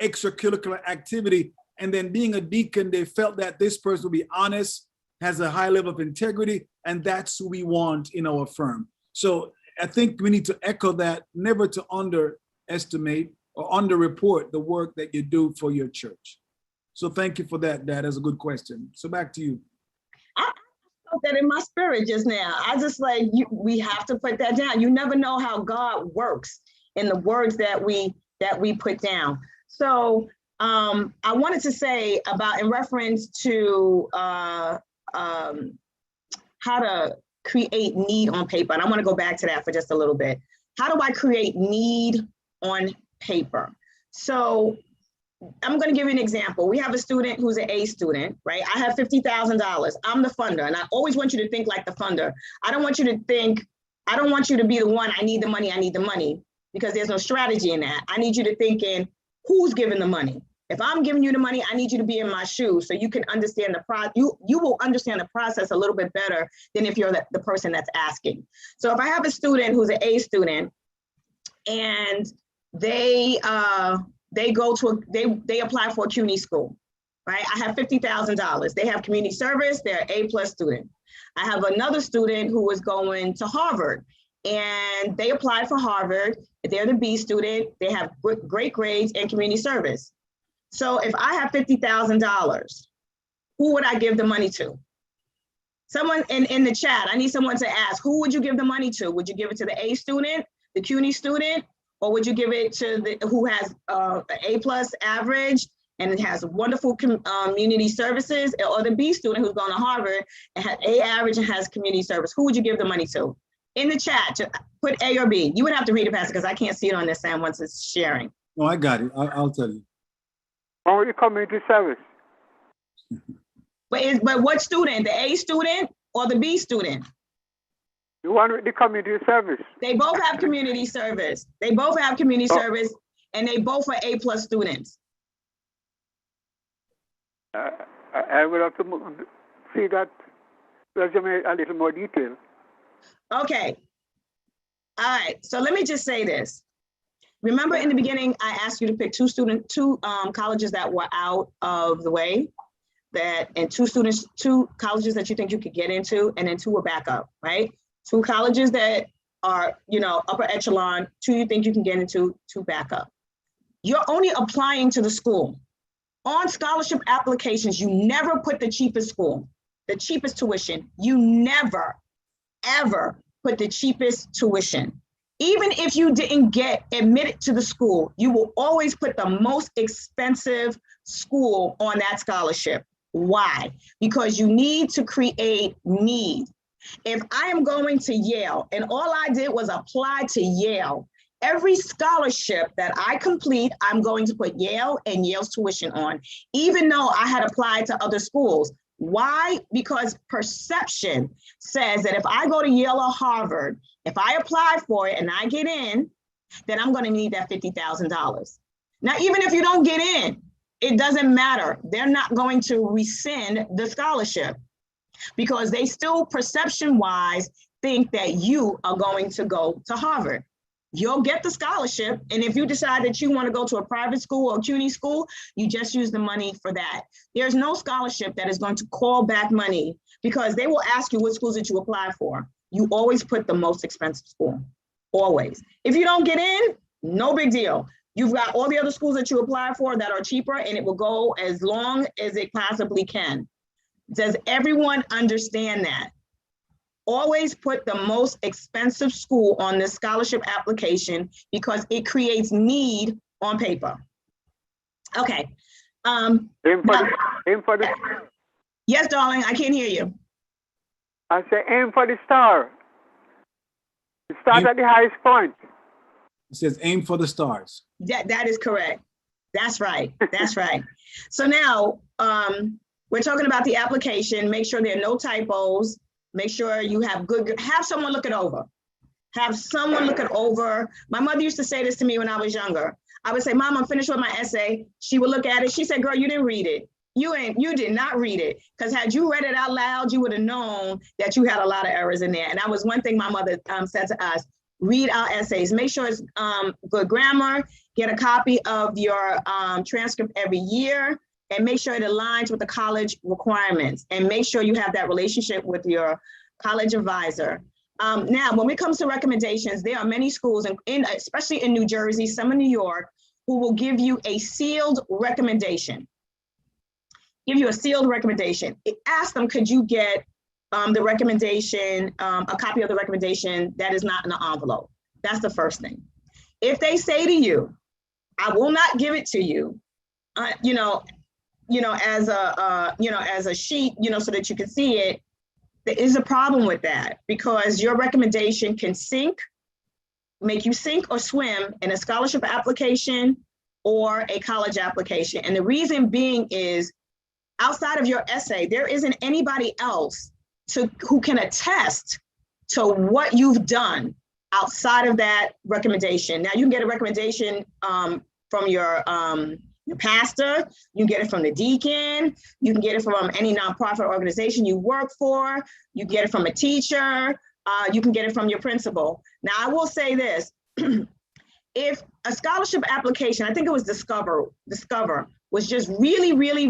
extracurricular activity. And then being a deacon, they felt that this person will be honest, has a high level of integrity, and that's who we want in our firm. So I think we need to echo that, never to underestimate or underreport the work that you do for your church. So thank you for that. That is a good question. So back to you. felt that in my spirit just now. I just like, we have to put that down. You never know how God works in the words that we put down. So I wanted to say about, in reference to how to create need on paper. And I want to go back to that for just a little bit. How do I create need on paper? So I'm going to give you an example. We have a student who's an A student, right? I have $50,000. I'm the funder. And I always want you to think like the funder. I don't want you to be the one, I need the money, because there's no strategy in that. I need you to think in who's giving the money. If I'm giving you the money, I need you to be in my shoes so you can understand the process. You will understand the process a little bit better than if you're the person that's asking. So if I have a student who's an A student and they apply for a CUNY school, right? I have $50,000. They have community service, they're an A+ student. I have another student who is going to Harvard and they applied for Harvard. They're the B student. They have great grades and community service. So if I have $50,000, who would I give the money to? Someone in the chat, I need someone to ask, who would you give the money to? Would you give it to the A student, the CUNY student, or would you give it to the who has an A+ average and it has wonderful community services, or the B student who's going to Harvard and has A average and has community service? Who would you give the money to? In the chat, put A or B. You would have to read it, Pastor, because I can't see it on this end once it's sharing. No, I got it. I'll tell you. Only community service. But what student? The A student or the B student? The one with the community service. They both have community service. They both have community service, and they both are A+ students. I will have to see that resume a little more detail. Okay. All right. So let me just say this. Remember in the beginning, I asked you to pick two colleges that were out of the way, and two colleges that you think you could get into, and then two were backup, right? Two colleges that are, upper echelon, two you think you can get into, two backup. You're only applying to the school. On scholarship applications, you never put the cheapest school, the cheapest tuition. You never, ever put the cheapest tuition. Even if you didn't get admitted to the school, you will always put the most expensive school on that scholarship. Why? Because you need to create need. If I am going to Yale and all I did was apply to Yale, every scholarship that I complete, I'm going to put Yale and Yale's tuition on, even though I had applied to other schools. Why? Because perception says that if I go to Yale or Harvard, if I apply for it and I get in, then I'm going to need that $50,000. Now, even if you don't get in, it doesn't matter. They're not going to rescind the scholarship because they still perception-wise think that you are going to go to Harvard. You'll get the scholarship. And if you decide that you want to go to a private school or CUNY school, you just use the money for that. There's no scholarship that is going to call back money because they will ask you what schools that you apply for. You always put the most expensive school, always. If you don't get in, no big deal. You've got all the other schools that you apply for that are cheaper, and it will go as long as it possibly can. Does everyone understand that? Always put the most expensive school on the scholarship application because it creates need on paper. Okay. Aim for the. Yes, darling, I can't hear you. I say aim for the star. Start at the highest point. It says aim for the stars. That is correct. That's right. That's right. So now we're talking about the application. Make sure there are no typos. Make sure you have have someone look it over. Have someone look it over. My mother used to say this to me when I was younger. I would say, Mom, I'm finished with my essay. She would look at it. She said, girl, you didn't read it. You did not read it. Because had you read it out loud, you would have known that you had a lot of errors in there. And that was one thing my mother said to us. Read our essays. Make sure it's good grammar. Get a copy of your transcript every year. And make sure it aligns with the college requirements. And make sure you have that relationship with your college advisor. Now, when it comes to recommendations, there are many schools, especially in New Jersey, some in New York, who will give you a sealed recommendation. Give you a sealed recommendation. Ask them, could you get the recommendation, a copy of the recommendation that is not in the envelope. That's the first thing. If they say to you, I will not give it to you, as a sheet, so that you can see it, there is a problem with that, because your recommendation can make you sink or swim in a scholarship application or a college application. And the reason being is, outside of your essay, there isn't anybody else who can attest to what you've done outside of that recommendation. Now, you can get a recommendation from your pastor, you can get it from the deacon, you can get it from any nonprofit organization you work for, you can get it from a teacher, you can get it from your principal. Now, I will say this, if a scholarship application, I think it was Discover, was just really, really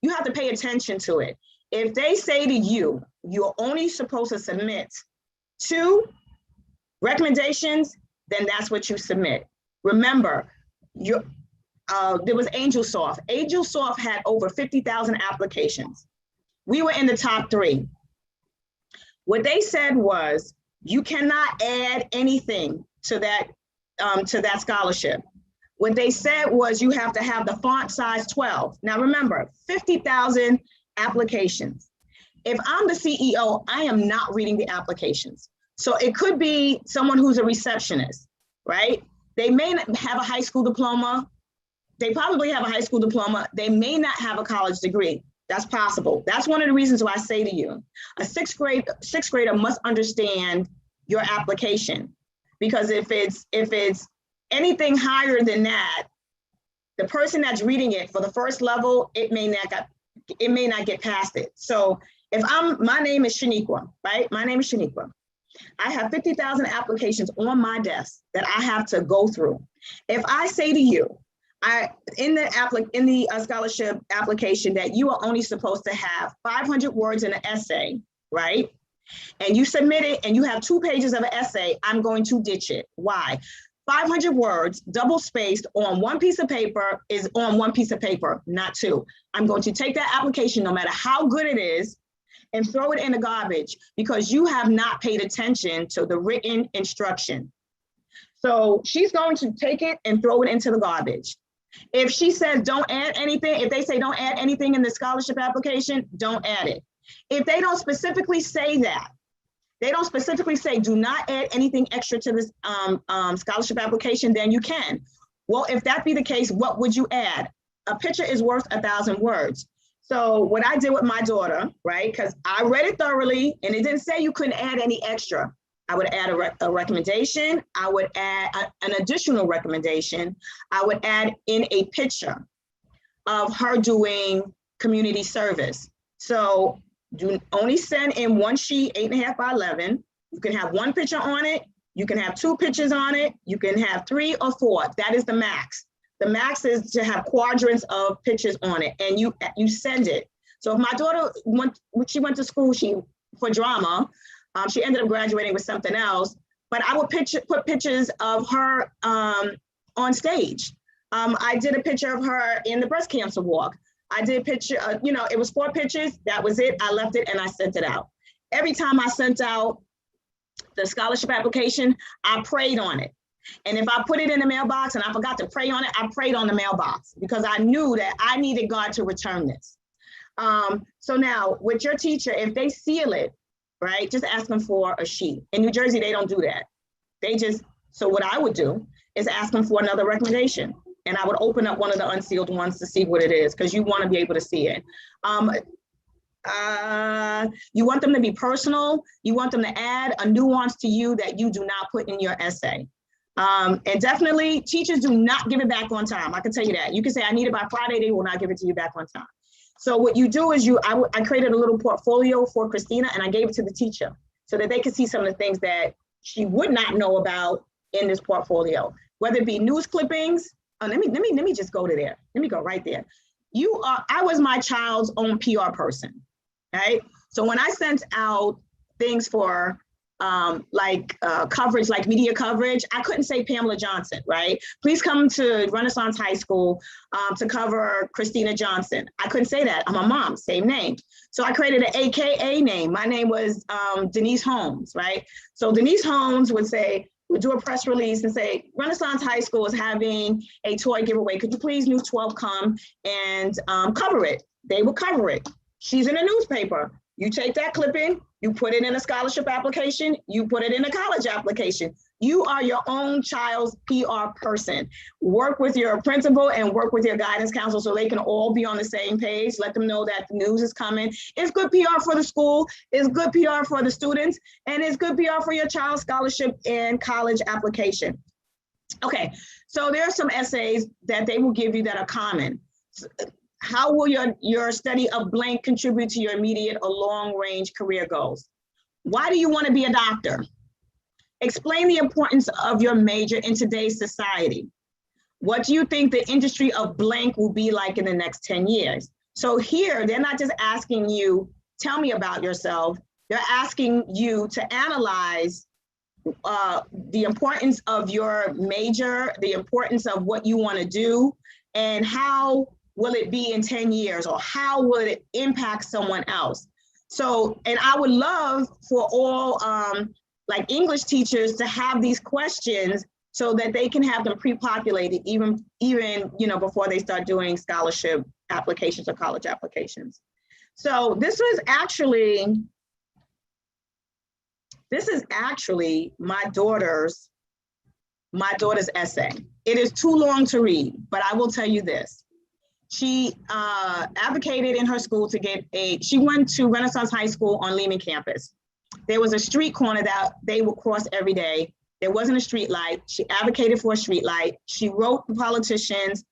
you have to pay attention to it. If they say to you, you're only supposed to submit 2 recommendations, then that's what you submit. Remember, there was AngelSoft. AngelSoft had over 50,000 applications. We were in the top 3. What they said was, you cannot add anything to that scholarship. What they said was, you have to have the font size 12. Now remember, 50,000 applications. If I'm the CEO, I am not reading the applications. So it could be someone who's a receptionist, right? They may not have a high school diploma. They probably have a high school diploma. They may not have a college degree. That's possible. That's one of the reasons why I say to you, a sixth grader must understand your application, because if it's anything higher than that, the person that's reading it for the first level, it may not get past it. So if my name is Shaniqua, right? My name is Shaniqua. I have 50,000 applications on my desk that I have to go through. If I say to you, in the scholarship application, that you are only supposed to have 500 words in an essay, right? And you submit it and you have 2 pages of an essay, I'm going to ditch it. Why? 500 words, double spaced on one piece of paper is on one piece of paper, not 2. I'm going to take that application, no matter how good it is, and throw it in the garbage, because you have not paid attention to the written instruction. So she's going to take it and throw it into the garbage. If she says don't add anything, if they say don't add anything in the scholarship application, don't add it. If they don't specifically say that, they don't specifically say do not add anything extra to this scholarship application, then you can. Well, if that be the case, what would you add? A picture is worth 1,000 words. So what I did with my daughter, right, because I read it thoroughly and it didn't say you couldn't add any extra. I would add a recommendation. I would add an additional recommendation. I would add in a picture of her doing community service. So only send in one sheet, 8.5 by 11. You can have 1 picture on it. You can have 2 pictures on it. You can have 3 or 4. That is the max. The max is to have quadrants of pictures on it, and you send it. So if my daughter when she went to school, for drama, she ended up graduating with something else, but I would put pictures of her on stage. I did a picture of her in the breast cancer walk. I did a picture, it was 4 pictures, that was it. I left it and I sent it out. Every time I sent out the scholarship application, I prayed on it. And if I put it in the mailbox and I forgot to pray on it, I prayed on the mailbox, because I knew that I needed God to return this. So now with your teacher, if they seal it, right, just ask them for a sheet. In New Jersey, they don't do that. So what I would do is ask them for another recommendation. And I would open up one of the unsealed ones to see what it is, because you want to be able to see it. You want them to be personal. You want them to add a nuance to you that you do not put in your essay. And definitely teachers do not give it back on time. I can tell you that. You can say, I need it by Friday, they will not give it to you back on time. So what you do is I created a little portfolio for Christina and I gave it to the teacher so that they could see some of the things that she would not know about in this portfolio, whether it be news clippings. Oh, let me just go to there. Let me go right there. I was my child's own PR person, right? So when I sent out things for coverage, like media coverage, I couldn't say Pamela Johnson, right? Please come to Renaissance High School to cover Christina Johnson. I couldn't say that. I'm a mom, same name. So I created an AKA name. My name was Denise Holmes, right? So Denise Holmes would do a press release and say, Renaissance High School is having a toy giveaway. Could you please, News 12, come and cover it? They will cover it. She's in a newspaper. You take that clipping, you put it in a scholarship application, you put it in a college application. You are your own child's PR person. Work with your principal and work with your guidance counselor so they can all be on the same page. Let them know that the news is coming. It's good PR for the school, it's good PR for the students, and it's good PR for your child's scholarship and college application. Okay, so there are some essays that they will give you that are common. How will your study of blank contribute to your immediate or long-range career goals? Why do you want to be a doctor? Explain the importance of your major in today's society. What do you think the industry of blank will be like in the next 10 years? So here, they're not just asking you, tell me about yourself. They're asking you to analyze the importance of your major, the importance of what you want to do, and how will it be in 10 years, or how will it impact someone else? So, and I would love for all like English teachers to have these questions so that they can have them pre-populated even before they start doing scholarship applications or college applications. So this is actually my daughter's essay. It is too long to read, but I will tell you this. She advocated in her school to get she went to Renaissance High School on Lehman campus. There was a street corner that they would cross every day. There wasn't a street light. She advocated for a street light. She wrote the politicians.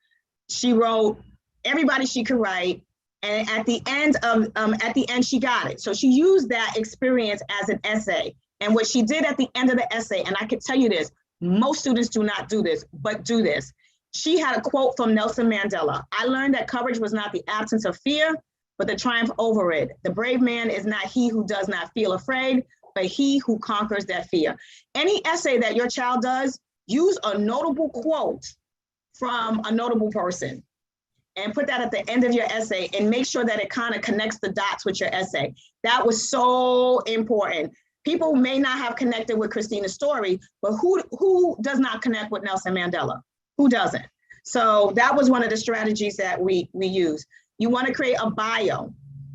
She wrote everybody she could write. And at the end, she got it. So she used that experience as an essay. And what she did at the end of the essay, and I can tell you this, most students do not do this, but do this. She had a quote from Nelson Mandela. I learned that courage was not the absence of fear, but the triumph over it. The brave man is not he who does not feel afraid, but he who conquers that fear. Any essay that your child does, use a notable quote from a notable person and put that at the end of your essay and make sure that it kind of connects the dots with your essay. That was so important. People may not have connected with Christina's story, but who does not connect with Nelson Mandela? Who doesn't? So that was one of the strategies that we use. You want to create a bio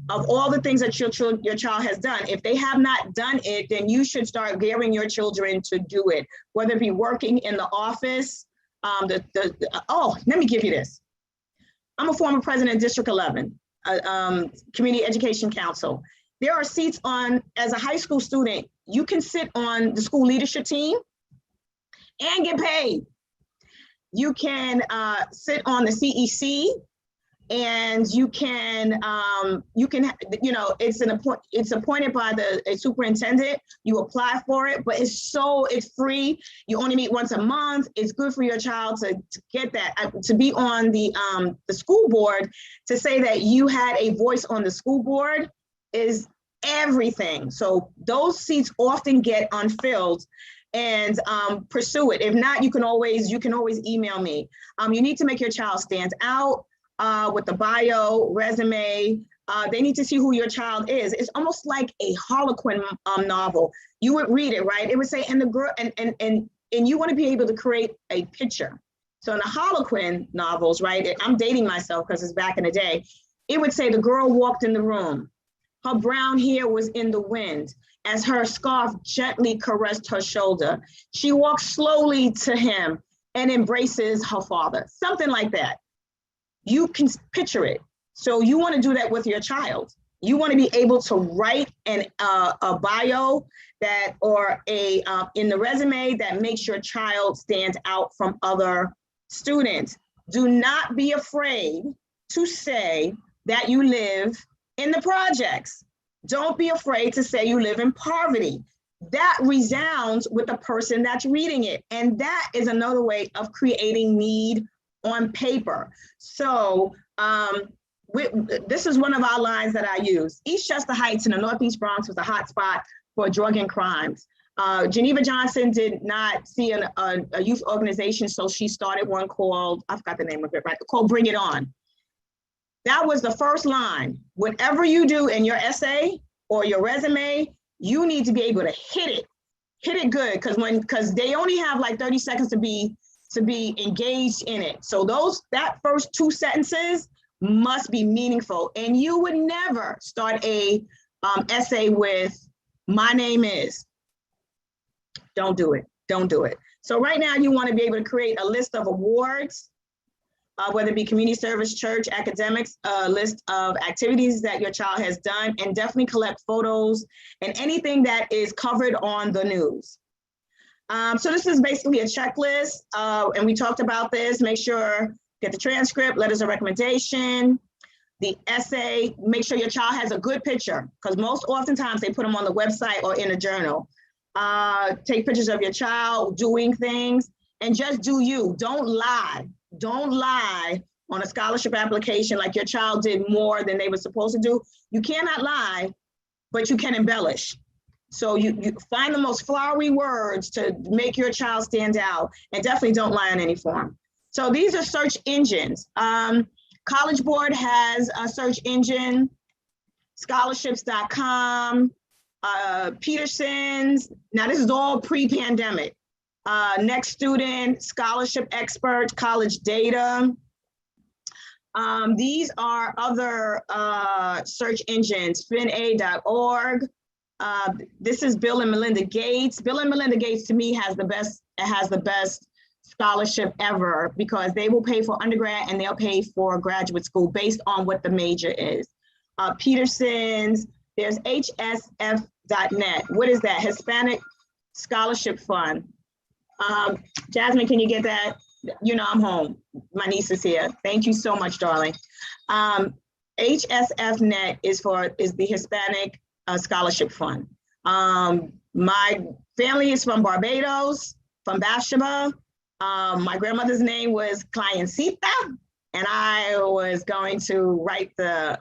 of all the things that your child has done. If they have not done it, then you should start gearing your children to do it, whether it be working in the office. Oh, let me give you this. I'm a former president of District 11, Community Education Council. There are seats on, as a high school student, you can sit on the school leadership team and get paid. You can sit on the CEC, and it's appointed by a superintendent. You apply for it, but it's free. You only meet once a month. It's good for your child to get that, to be on the school board. To say that you had a voice on the school board is everything. So those seats often get unfilled. And pursue it. If not, you can always email me. You need to make your child stand out with the bio, resume. They need to see who your child is. It's almost like a Harlequin novel. You would read it, right? It would say, and the girl, and you want to be able to create a picture. So in the Harlequin novels, right? I'm dating myself because it's back in the day. It would say the girl walked in the room. Her brown hair was in the wind as her scarf gently caressed her shoulder. She walks slowly to him and embraces her father, something like that. You can picture it. So you want to do that with your child. You want to be able to write a bio that, or in the resume that makes your child stand out from other students. Do not be afraid to say that you live in the projects. Don't be afraid to say you live in poverty. That resounds with the person that's reading it. And that is another way of creating need on paper. So this is one of our lines that I use. Eastchester Heights in the Northeast Bronx was a hot spot for drug and crimes. Geneva Johnson did not see a youth organization, so she started one called, I forgot the name of it, right? Called Bring It On. That was the first line. Whatever you do in your essay or your resume, you need to be able to hit it good, because they only have like 30 seconds to be engaged in it. So that first 2 sentences must be meaningful. And you would never start a essay with "my name is." Don't do it. Don't do it. So right now you want to be able to create a list of awards, whether it be community service, church, academics, a list of activities that your child has done, and definitely collect photos and anything that is covered on the news. So this is basically a checklist, and we talked about this. Make sure, get the transcript, letters of recommendation, the essay, make sure your child has a good picture, because most oftentimes they put them on the website or in a journal. Take pictures of your child doing things, and just do you. Don't lie. Don't lie on a scholarship application like your child did more than they were supposed to do. You cannot lie, but you can embellish. So you find the most flowery words to make your child stand out, and definitely don't lie on any form. So these are search engines. College Board has a search engine, scholarships.com, Peterson's. Now this is all pre-pandemic. Next Student, Scholarship Expert, College Data. These are other search engines, FinA.org. This is Bill and Melinda Gates. Bill and Melinda Gates, to me, has the best scholarship ever, because they will pay for undergrad and they'll pay for graduate school based on what the major is. Peterson's, there's HSF.net. What is that? Hispanic Scholarship Fund. Jasmine, can you get that? You know I'm home. My niece is here. Thank you so much, darling. HSF.net is the Hispanic Scholarship Fund. My family is from Barbados, from Bathsheba. My grandmother's name was Cliencita, and I was going to write the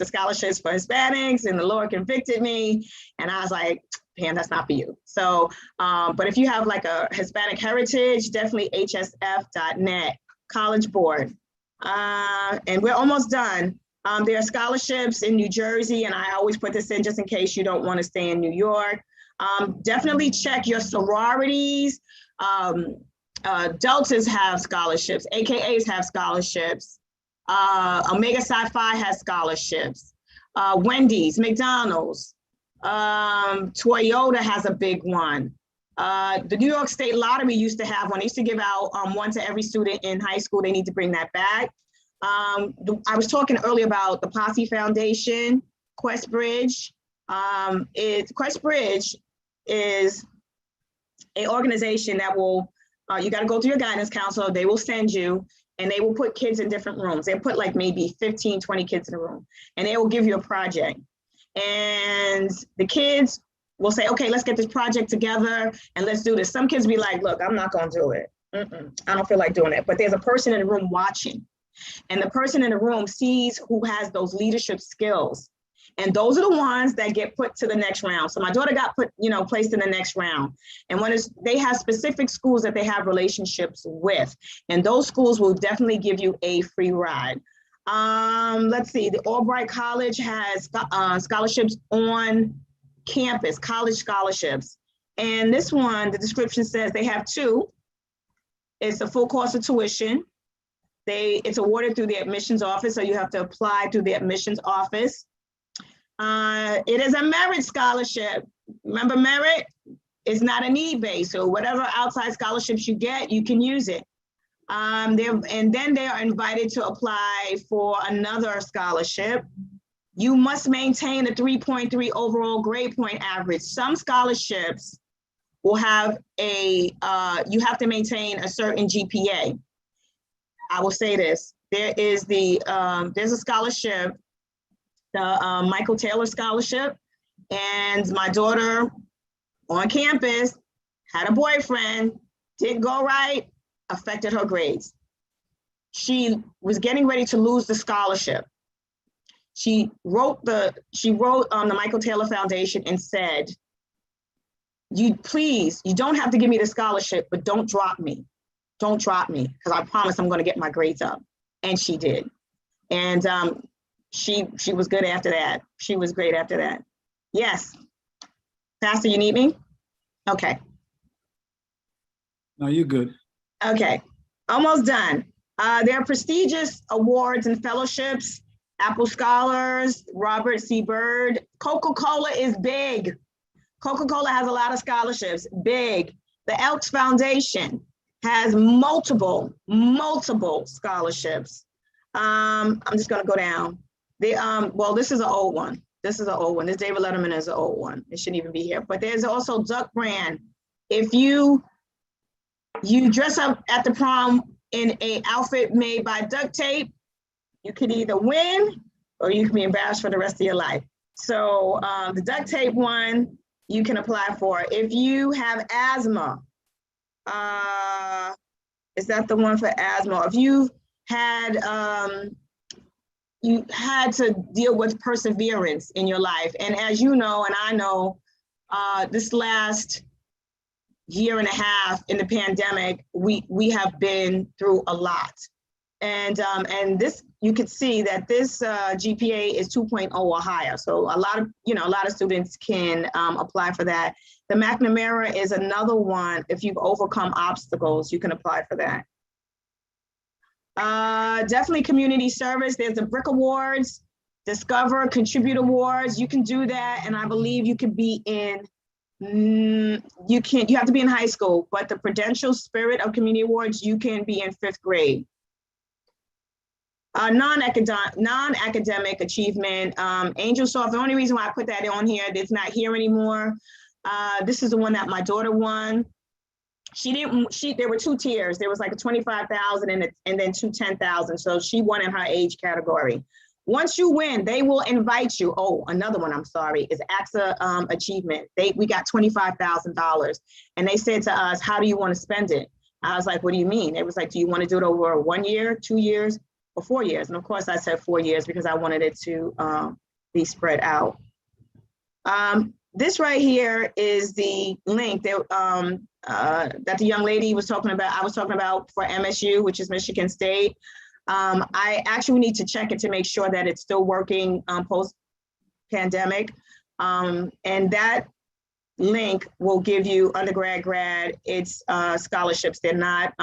scholarships for Hispanics, and the Lord convicted me, and I was like, Pam, that's not for you. So, but if you have like a Hispanic heritage, definitely HSF.net, College Board. And we're almost done. There are scholarships in New Jersey, and I always put this in just in case you don't want to stay in New York. Definitely check your sororities. Deltas have scholarships, AKAs have scholarships. Omega Psi Phi has scholarships. Wendy's, McDonald's, Toyota has a big one. The New York State Lottery used to have one. They used to give out one to every student in high school. They need to bring that back. I was talking earlier about the Posse Foundation, QuestBridge. QuestBridge is an organization that will, you got to go through your guidance counselor. They will send you, and they will put kids in different rooms. They'll put like maybe 15, 20 kids in a room, and they will give you a project. And the kids will say, okay, let's get this project together and let's do this. Some kids be like, look, I'm not going to do it. I don't feel like doing it. But there's a person in the room watching, and the person in the room sees who has those leadership skills. And those are the ones that get put to the next round. So my daughter got placed in the next round. And they have specific schools that they have relationships with. And those schools will definitely give you a free ride. Let's see, the Albright College has scholarships on campus, college scholarships. And this one, the description says they have 2. It's a full cost of tuition. It's awarded through the admissions office, so you have to apply through the admissions office. It is a merit scholarship. Remember, merit is not a need-based, so whatever outside scholarships you get, you can use it. And then they are invited to apply for another scholarship. You must maintain a 3.3 overall grade point average. Some scholarships will have you have to maintain a certain GPA. I will say this, there's a scholarship, the Michael Taylor Scholarship, and my daughter on campus had a boyfriend, didn't go right, affected her grades. She was getting ready to lose the scholarship. She wrote on the Michael Taylor Foundation and said, you don't have to give me the scholarship, but don't drop me. Don't drop me, because I promise I'm going to get my grades up. And she did. And she was good after that. She was great after that. Yes. Pastor, you need me? Okay. No, you're good. Okay. Almost done. There are prestigious awards and fellowships. Apple Scholars, Robert C. Byrd. Coca-Cola is big. Coca-Cola has a lot of scholarships, big. The Elks Foundation has multiple scholarships. I'm just gonna go down. Well, this is an old one. This David Letterman is an old one. It shouldn't even be here. But there's also Duck Brand. If you dress up at the prom in a outfit made by duct tape, you could either win or you can be embarrassed for the rest of your life. So the duct tape one, you can apply for. If you have asthma, is that the one for asthma? If you had to deal with perseverance in your life, and as you know, and I know, this last year and a half in the pandemic, we have been through a lot, and this, you can see that this GPA is 2.0 or higher. So a lot of students can apply for that. The McNamara is another one. If you've overcome obstacles, you can apply for that. Definitely community service. There's the BRIC Awards, Discover, Contribute Awards. You can do that, and I believe you can be in. You have to be in high school, but the Prudential Spirit of Community Awards, you can be in 5th grade. Non-academic achievement, Angel Soft. The only reason why I put that on here, it's not here anymore. This is the one that my daughter won. There were 2 tiers. There was like a 25,000 and then 2 10,000. So she won in her age category. Once you win, they will invite you. Oh, another one, I'm sorry, is AXA Achievement. We got $25,000, and they said to us, how do you want to spend it? I was like, what do you mean? It was like, do you want to do it over 1 year, 2 years, or 4 years? And of course I said 4 years because I wanted it to be spread out. This right here is the link that the young lady was talking about. I was talking about for MSU, which is Michigan State. I actually need to check it to make sure that it's still working post-pandemic. And that link will give you undergrad, grad, it's scholarships. They're not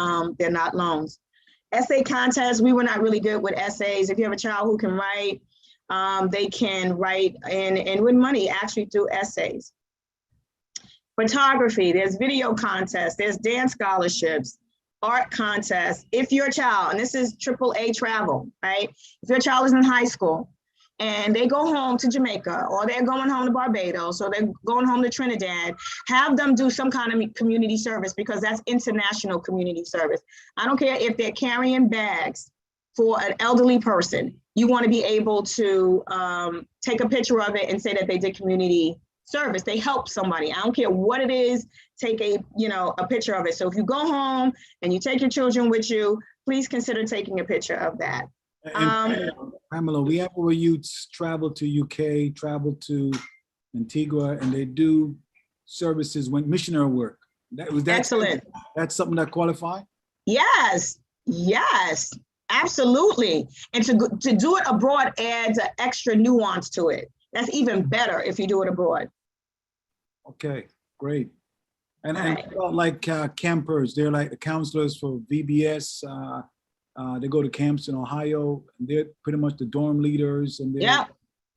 loans. Essay contests, we were not really good with essays. If you have a child who can write, they can write and win money actually through essays. Photography, there's video contests, there's dance scholarships, art contests. If your child, and this is AAA travel, right? If your child is in high school and they go home to Jamaica, or they're going home to Barbados, or they're going home to Trinidad, have them do some kind of community service, because that's international community service. I don't care if they're carrying bags for an elderly person. You want to be able to take a picture of it and say that they did community service. They help somebody. I don't care what it is, take a picture of it. So if you go home and you take your children with you, please consider taking a picture of that. Pamela, we have our youths travel to UK, travel to Antigua, and they do services when missionary work. Excellent. That's something that qualify? Yes, absolutely. And to do it abroad adds an extra nuance to it. That's even better if you do it abroad. Okay, great. And right. Like campers, they're like the counselors for VBS. They go to camps in Ohio, and they're pretty much the dorm leaders, and they're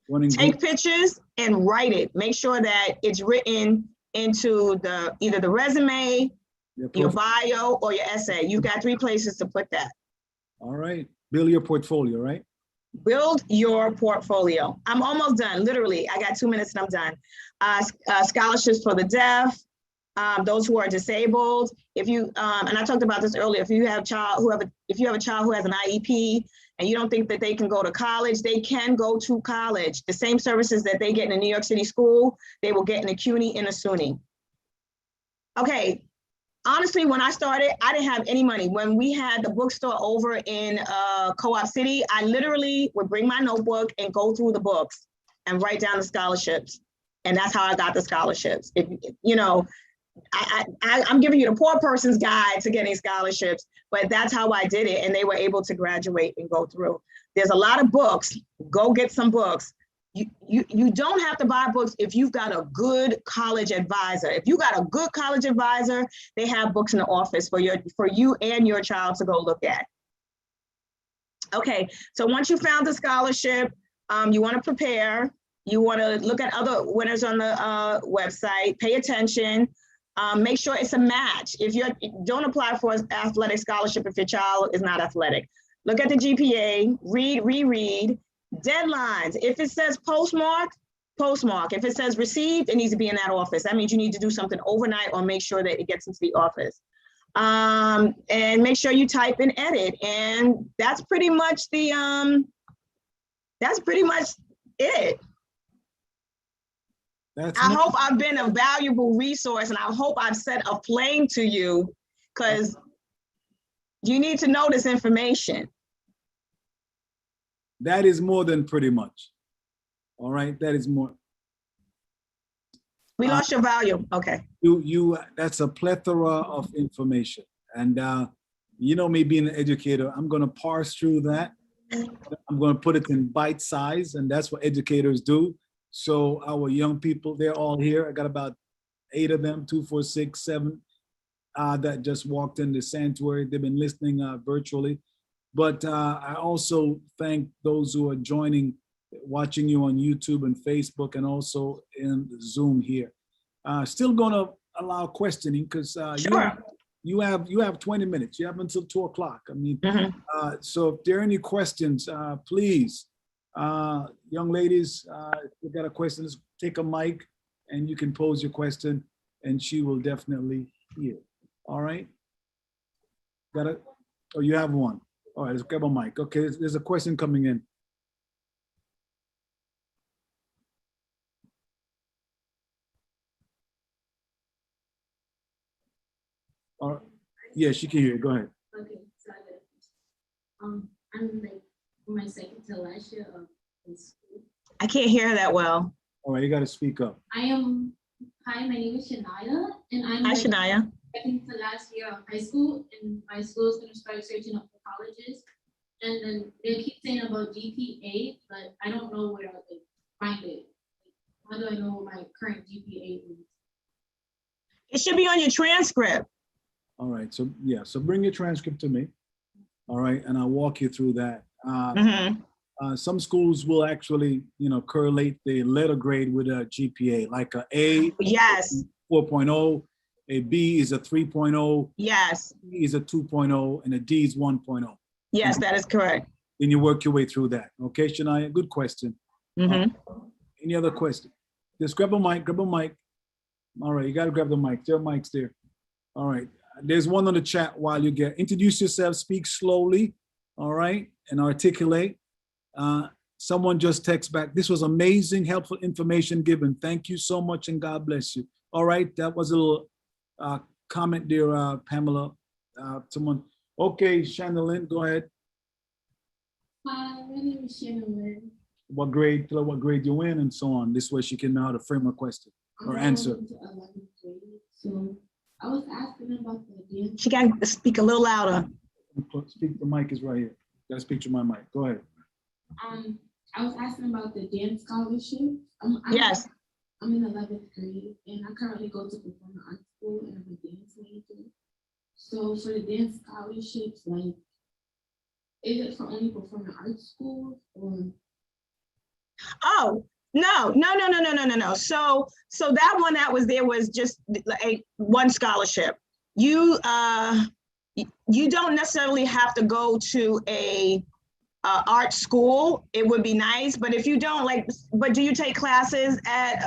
running. Take pictures and write it. Make sure that it's written into either the resume, your bio, or your essay. You've got 3 places to put that. All right. Build your portfolio, right? Build your portfolio. I'm almost done. Literally, I got 2 minutes and I'm done. Scholarships for the deaf, those who are disabled. If you and I talked about this earlier. If you have a child who has an IEP and you don't think that they can go to college, they can go to college. The same services that they get in a New York City school, they will get in a CUNY and a SUNY. Okay. Honestly, when I started, I didn't have any money. When we had the bookstore over in Co-op City, I literally would bring my notebook and go through the books and write down the scholarships. And that's how I got the scholarships. If, you know, I'm giving you the poor person's guide to getting scholarships, but that's how I did it. And they were able to graduate and go through. There's a lot of books. Go get some books. You don't have to buy books if you've got a good college advisor. If you got a good college advisor, they have books in the office for you and your child to go look at. Okay, so once you found the scholarship, you want to prepare. You want to look at other winners on the website, pay attention, make sure it's a match. If you don't apply for an athletic scholarship if your child is not athletic. Look at the GPA, reread, deadlines. If it says postmark, postmark. If it says received, it needs to be in that office. That means you need to do something overnight or make sure that it gets into the office. And make sure you type and edit. And that's pretty much it. I hope I've been a valuable resource, and I hope I've set a flame to you, because you need to know this information. That is more than pretty much. All right, that is more. We lost your volume. Okay. That's a plethora of information. And you know me being an educator, I'm going to parse through that. I'm going to put it in bite size, and that's what educators do. So our young people, they're all here. I got about 8 of them, 2, 4, 6, 7, that just walked in the sanctuary. They've been listening virtually. But I also thank those who are watching you on YouTube and Facebook, and also in Zoom here. Still gonna allow questioning, because sure. you have 20 minutes. You have until 2 o'clock. I mean, so if there are any questions, please, young ladies, if you got a question, just take a mic and you can pose your question, and she will definitely hear. All right. Got it? Oh, you have one. All right, let's grab a mic. Okay, there's a question coming in. All right. Yeah, she can hear. Go ahead. Okay, so I'm like my second to last year in school. I can't hear that well. All right, you got to speak up. Hi, my name is Shania, and I'm Hi, Shania. Second to last year of high school, and my school is going to start searching up for colleges. And then they keep saying about GPA, but I don't know where I can find it. How do I know what my current GPA is? It should be on your transcript. All right, so yeah, so bring your transcript to me. All right, and I'll walk you through that. Some schools will actually, correlate the letter grade with a GPA, like a A. Yes. 4.0, a B is a 3.0. Yes. C is a 2.0, and a D is 1.0. Yes, that is correct. Then you work your way through that. Okay, Shania, good question. Any other question? Just grab a mic, All right, you got to grab the mic. There are mics there. All right, there's one on the chat while you introduce yourself, speak slowly, all right, and articulate. Someone just text back, this was amazing, helpful information given. Thank you so much, and God bless you. All right, that was a little comment there, Pamela. Someone. Okay, Shannon, go ahead. Hi, my name is Shannon. What grade? Tell her what grade you're in, and so on. This way she can know how to frame a question or answer. I'm into 11th grade, so I was asking about the dance. She got to speak a little louder. Speak. The mic is right here. Got to speak to my mic. Go ahead. I was asking about the dance scholarship. Yes. I'm in 11th grade, and I currently go to performing arts school, and I'm a dance major. So for the dance scholarships, like, is it for only performing arts schools, or? Oh, no. So that one that was there was just one scholarship. You don't necessarily have to go to a art school. It would be nice, but if you don't but do you take classes at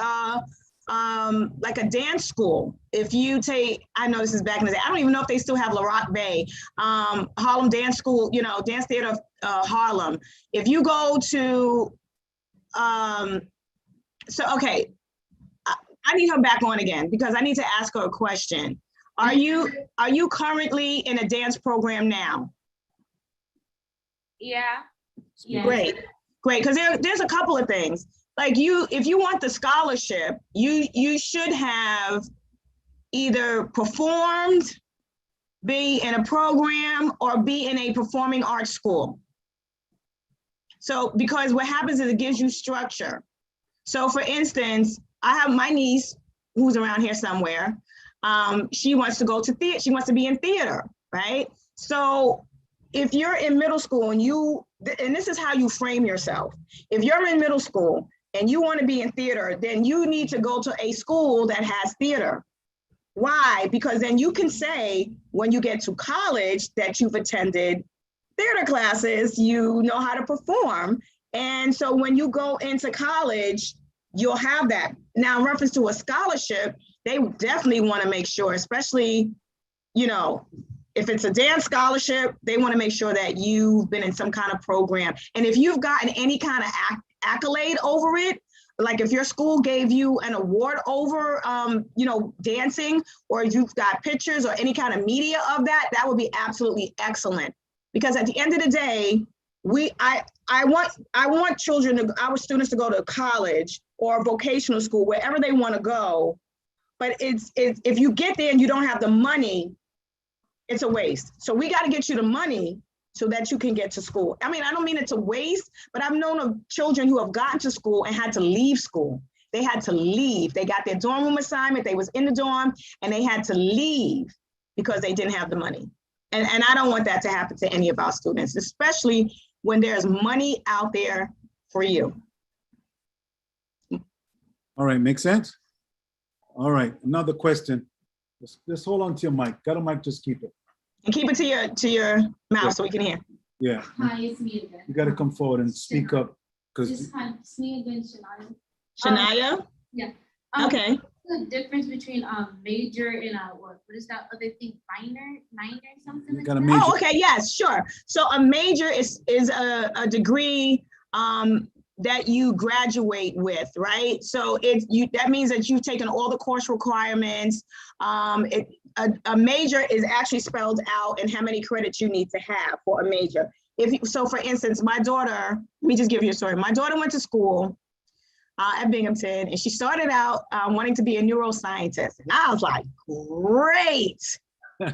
like a dance school? If you take, I know this is back in the day, I don't even know if they still have LaRock Bay, Harlem Dance School, Dance Theater of Harlem. If you go to, okay, I need her back on again, because I need to ask her a question. Are you currently in a dance program now? Yeah. Great, because there's a couple of things. like if you want the scholarship, you should have either performed, be in a program, or be in a performing arts school. So, because what happens is it gives you structure. So for instance, I have my niece who's around here somewhere. She wants to go to theater. She wants to be in theater, right? So if you're in middle school and this is how you frame yourself. If you're in middle school and you want to be in theater, then you need to go to a school that has theater. Why? Because then you can say when you get to college that you've attended theater classes, you know how to perform. And so when you go into college, you'll have that. Now, in reference to a scholarship, they definitely want to make sure, especially, if it's a dance scholarship, they want to make sure that you've been in some kind of program. And if you've gotten any kind of accolade over it, like if your school gave you an award over, dancing, or you've got pictures or any kind of media of that, that would be absolutely excellent. Because at the end of the day, I want children, our students to go to college or vocational school, wherever they want to go. But it's if you get there and you don't have the money, it's a waste. So we got to get you the money so that you can get to school. I mean, I don't mean it's a waste, but I've known of children who have gotten to school and had to leave school. They had to leave. They got their dorm room assignment. They was in the dorm and they had to leave because they didn't have the money. And I don't want that to happen to any of our students, especially when there's money out there for you. All right, makes sense? All right, another question. Just hold on to your mic. Got a mic, just keep it. And keep it to your mouth so we can hear. Yeah. Hi, it's me again. You got to come forward and speak up. It's me again, Shania. Shania? Yeah. Okay. The difference between major and what is that other thing? Minor something like that? Oh, okay, yes, sure. So a major is a degree that you graduate with, right? So that means that you've taken all the course requirements. A major is actually spelled out in how many credits you need to have for a major. So for instance, my daughter, let me just give you a story. My daughter went to school at Binghamton, and she started out wanting to be a neuroscientist. And I was like, great,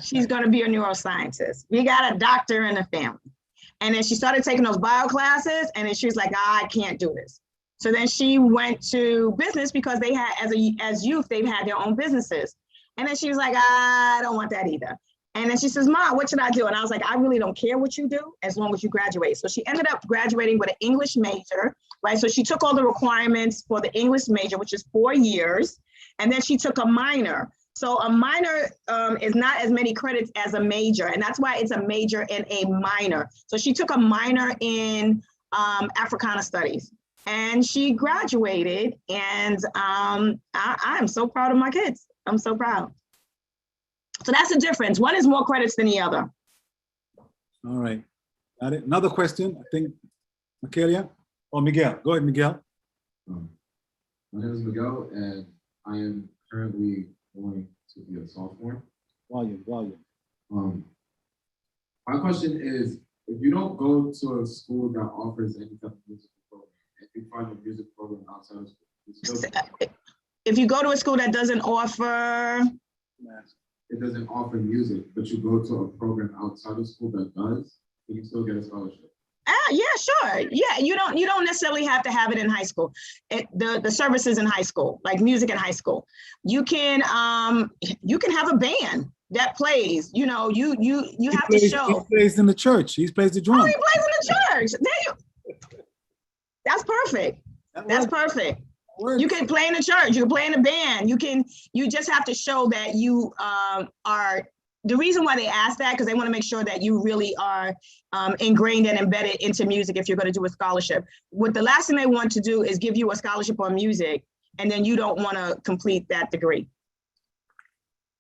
she's gonna be a neuroscientist. We got a doctor in the family. And then she started taking those bio classes, and then she was like, I can't do this. So then she went to business because they had, as youth, they've had their own businesses. And then she was like, I don't want that either. And then she says, Mom, what should I do? And I was like, I really don't care what you do as long as you graduate. So she ended up graduating with an English major, right? So she took all the requirements for the English major, which is 4 years. And then she took a minor. So a minor is not as many credits as a major. And that's why it's a major and a minor. So she took a minor in Africana studies and she graduated. And I am so proud of my kids. I'm so proud. So that's the difference. One is more credits than the other. All right. Got it. Another question, I think, Michaelia or Miguel. Go ahead, Miguel. My name is Miguel, and I am currently going to be a sophomore. Volume. My question is, if you don't go to a school that offers any type of music program, if you find a music program outside of school, if you go to a school that doesn't offer, it doesn't offer music, but you go to a program outside of school that does, you can still get a scholarship. Yeah, sure. Yeah, you don't necessarily have to have it in high school. The services in high school, like music in high school, you can have a band that plays. You have to show. He plays in the church. He plays the drum. Oh, he plays in the church. That's perfect. That's perfect. You can play in the church. You can play in a band. You just have to show that you are. The reason why they ask that, because they want to make sure that you really are ingrained and embedded into music if you're going to do a scholarship. What the last thing they want to do is give you a scholarship on music, and then you don't want to complete that degree.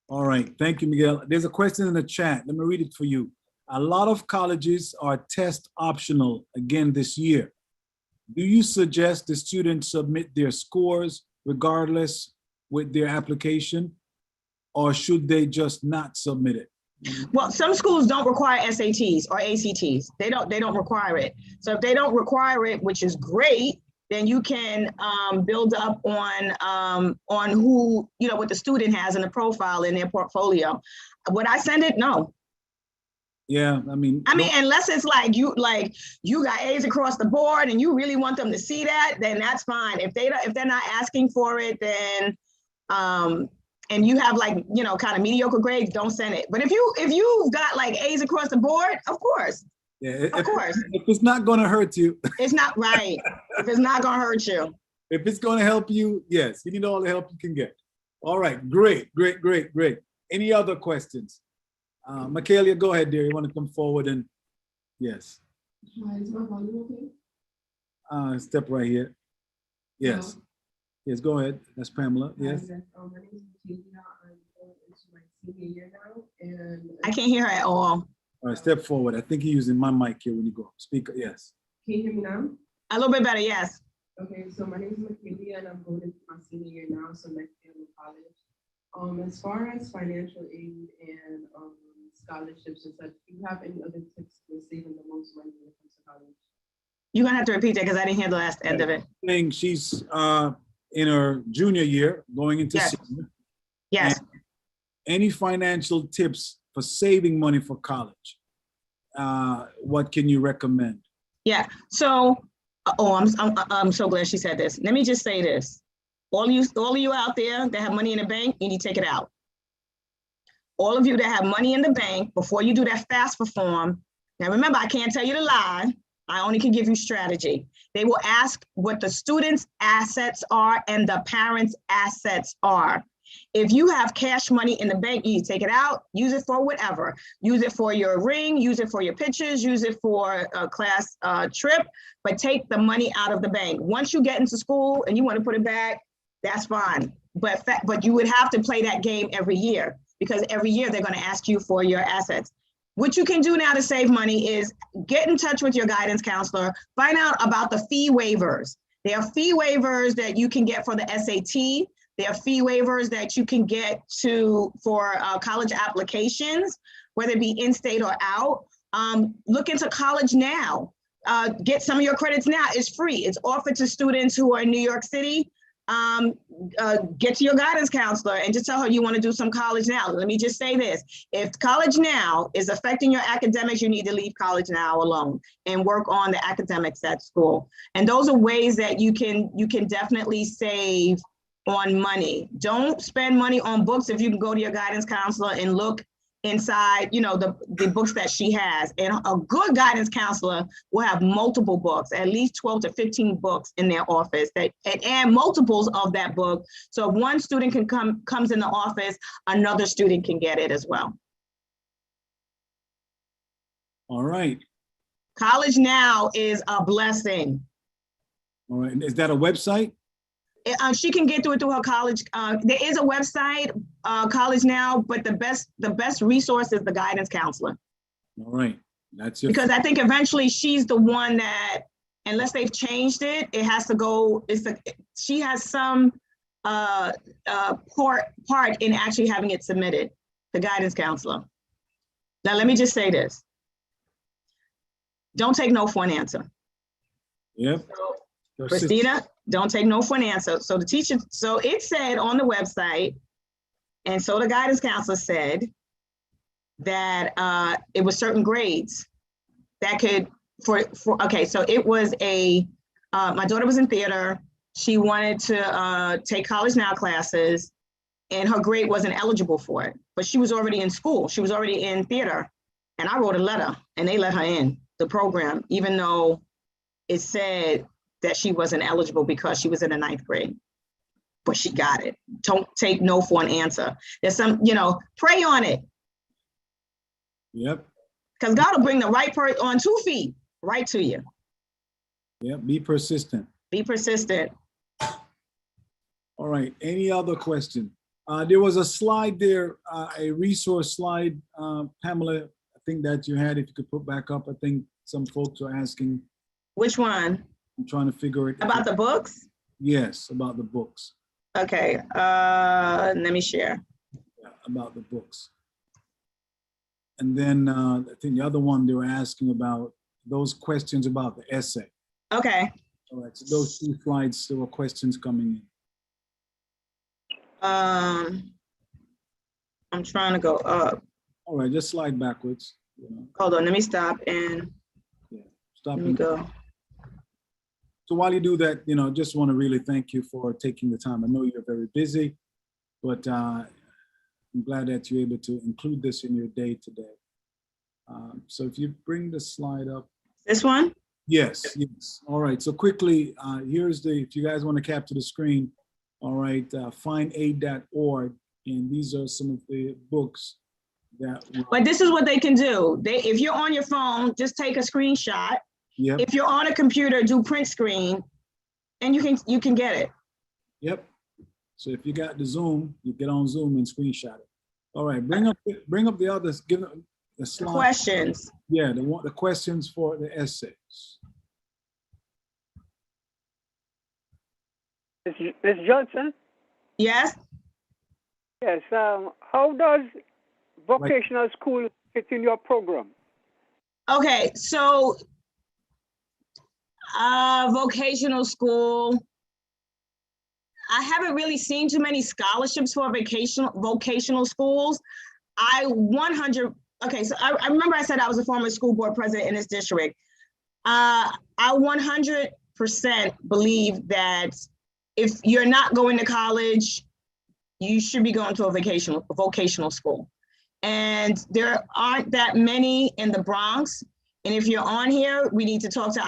All right. Thank you, Miguel. There's a question in the chat. Let me read it for you. A lot of colleges are test optional again this year. Do you suggest the students submit their scores regardless with their application? Or should they just not submit it? Well, some schools don't require SATs or ACTs. They don't require it. So if they don't require it, which is great, then you can build up on who, you know, what the student has in the profile in their portfolio. Would I send it? No. Yeah, I mean, unless it's like you got A's across the board and you really want them to see that, then that's fine. If they're not asking for it, then and you have like, you know, kind of mediocre grades, don't send it. But if you've got like A's across the board, of course. Yeah, of course. If it's not going to hurt you. It's not right. If it's not going to hurt you. If it's going to help you, yes, you need all the help you can get. All right, great. Any other questions? Michaela, go ahead, dear. You want to come forward and yes. Hi, is my volume okay? Step right here. Yes. Hello? Yes, go ahead. That's Pamela. Yes. My name is Michaela. I'm going into my senior year now, and I can't hear her at all. All right, step forward. I think you're using my mic here when you go. Speak. Yes. can you hear me now? A little bit better, yes. Okay, so my name is Michaela, and I'm going into my senior year now, so next year I'm in college. As far as financial aid and scholarships and such, do you have any other tips for saving the most money when it comes to college? You're gonna have to repeat that because I didn't hear the last end of it. Saying she's in her junior year, going into Yes. senior. Yes. And any financial tips for saving money for college? What can you recommend? Yeah. So, I'm so glad she said this. Let me just say this. All of you out there that have money in the bank, you need to take it out. All of you that have money in the bank, before you do that FAFSA form, now remember, I can't tell you to lie. I only can give you strategy. They will ask what the student's assets are and the parents' assets are. If you have cash money in the bank, you take it out, use it for whatever. Use it for your ring, use it for your pictures, use it for a class trip, but take the money out of the bank. Once you get into school and you want to put it back, that's fine. But you would have to play that game every year, because every year they're going to ask you for your assets. What you can do now to save money is get in touch with your guidance counselor, find out about the fee waivers. There are fee waivers that you can get for the SAT. There are fee waivers that you can get for college applications, whether it be in-state or out. Look into College Now. Get some of your credits now. It's free. It's offered to students who are in New York City. Get to your guidance counselor and just tell her you want to do some College Now. Let me just say this. If College Now is affecting your academics, you need to leave College Now alone and work on the academics at school. And those are ways that you can definitely save on money. Don't spend money on books if you can go to your guidance counselor and look inside, you know, the books that she has. And a good guidance counselor will have multiple books, at least 12 to 15 books in their office and multiples of that book. So if one student comes in the office, another student can get it as well. All right. College Now is a blessing. All right. Is that a website? She can get through her college. There is a website, College Now, but the best resource is the guidance counselor. All right, that's it. Because I think eventually she's the one that, unless they've changed it, it has to go. She has some part in actually having it submitted. The guidance counselor. Now let me just say this. Don't take no for an answer. Yep. Christina, don't take no for an answer. So the teacher, so it said on the website, and so the guidance counselor said that it was certain grades that could, okay, so it was my daughter was in theater. She wanted to take College Now classes, and her grade wasn't eligible for it, but she was already in school. She was already in theater, and I wrote a letter, and they let her in the program, even though it said that she wasn't eligible because she was in the 9th grade, but she got it. Don't take no for an answer. There's some, pray on it. Yep. Because God will bring the right person on 2 feet right to you. Yep, be persistent. Be persistent. All right, any other question? There was a slide there, a resource slide, Pamela, I think that you had, if you could put back up, I think some folks are asking. Which one? I'm trying to figure it out. About the books? Yes, about the books. Okay, let me share. Yeah, about the books. And then I think the other one they were asking about those questions about the essay. Okay. All right, so those 2 slides, there were questions coming in. I'm trying to go up. All right, just slide backwards. Hold on, let me stop and Stop let me go. So while you do that, just want to really thank you for taking the time. I know you're very busy, but I'm glad that you're able to include this in your day today. So if you bring the slide up. This one? Yes. All right, so quickly, if you guys want to capture the screen, all right, findaid.org, and these are some of the books that. But this is what they can do. If you're on your phone, just take a screenshot. Yep. If you're on a computer, do print screen, and you can get it. Yep. So if you got the Zoom, you get on Zoom and screenshot it. All right, bring up the others. Give them the slide. Questions. Yeah, the questions for the essays. Ms. Johnson? Yes. Yes. How does vocational school fit in your program? Okay, so vocational school. I haven't really seen too many scholarships for vocational schools. Okay, so I remember I said I was a former school board president in this district. I 100% believe that if you're not going to college, you should be going to a vocational school. And there aren't that many in the Bronx. And if you're on here, we need to talk to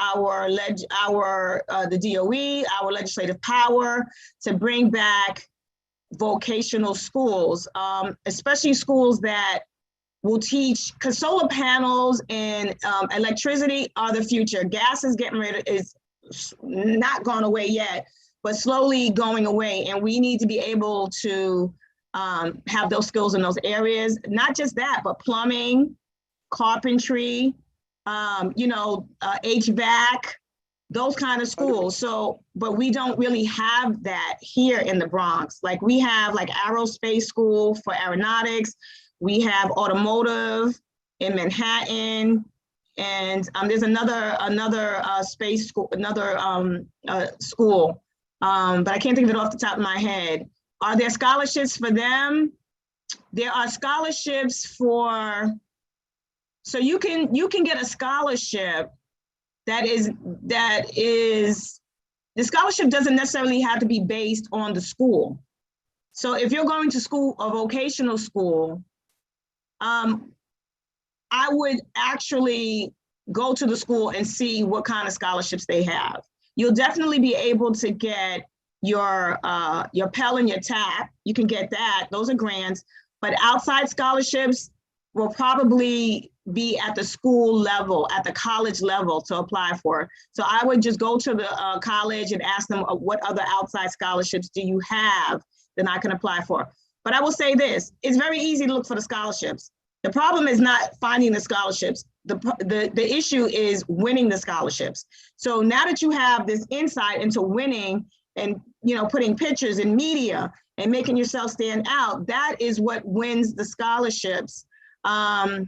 the DOE, our legislative power, to bring back vocational schools, especially schools that will teach, because solar panels and electricity are the future. Gas is not gone away yet, but slowly going away. And we need to be able to have those skills in those areas. Not just that, but plumbing, carpentry, HVAC, those kind of schools. So, but we don't really have that here in the Bronx. Like we have like aerospace school for aeronautics. We have automotive in Manhattan. And there's another space school, school, but I can't think of it off the top of my head. Are there scholarships for them? There are scholarships for, so you can get a scholarship that is, the scholarship doesn't necessarily have to be based on the school. So if you're going to school, a vocational school, I would actually go to the school and see what kind of scholarships they have. You'll definitely be able to get your Pell and your TAP. You can get that, those are grants, but outside scholarships will probably be at the school level, at the college level to apply for. So I would just go to the college and ask them what other outside scholarships do you have that I can apply for. But I will say this, it's very easy to look for the scholarships. The problem is not finding the scholarships. The issue is winning the scholarships. So now that you have this insight into winning and putting pictures in media and making yourself stand out, that is what wins the scholarships. I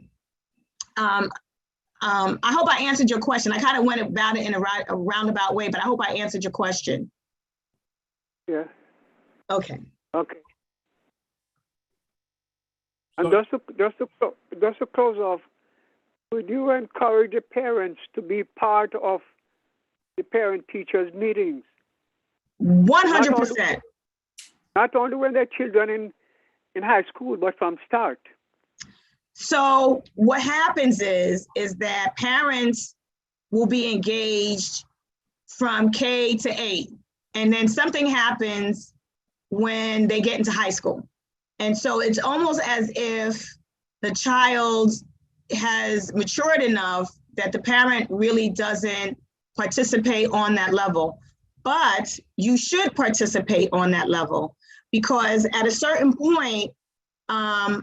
hope I answered your question. I kind of went about it in a roundabout way, but I hope I answered your question. Yeah. Okay. Okay. And just to close off, would you encourage the parents to be part of the parent-teachers meetings? 100%. Not only when their children in high school, but from start. So what happens is that parents will be engaged from K to 8, and then something happens when they get into high school. And so it's almost as if the child has matured enough that the parent really doesn't participate on that level. But you should participate on that level, because at a certain point, I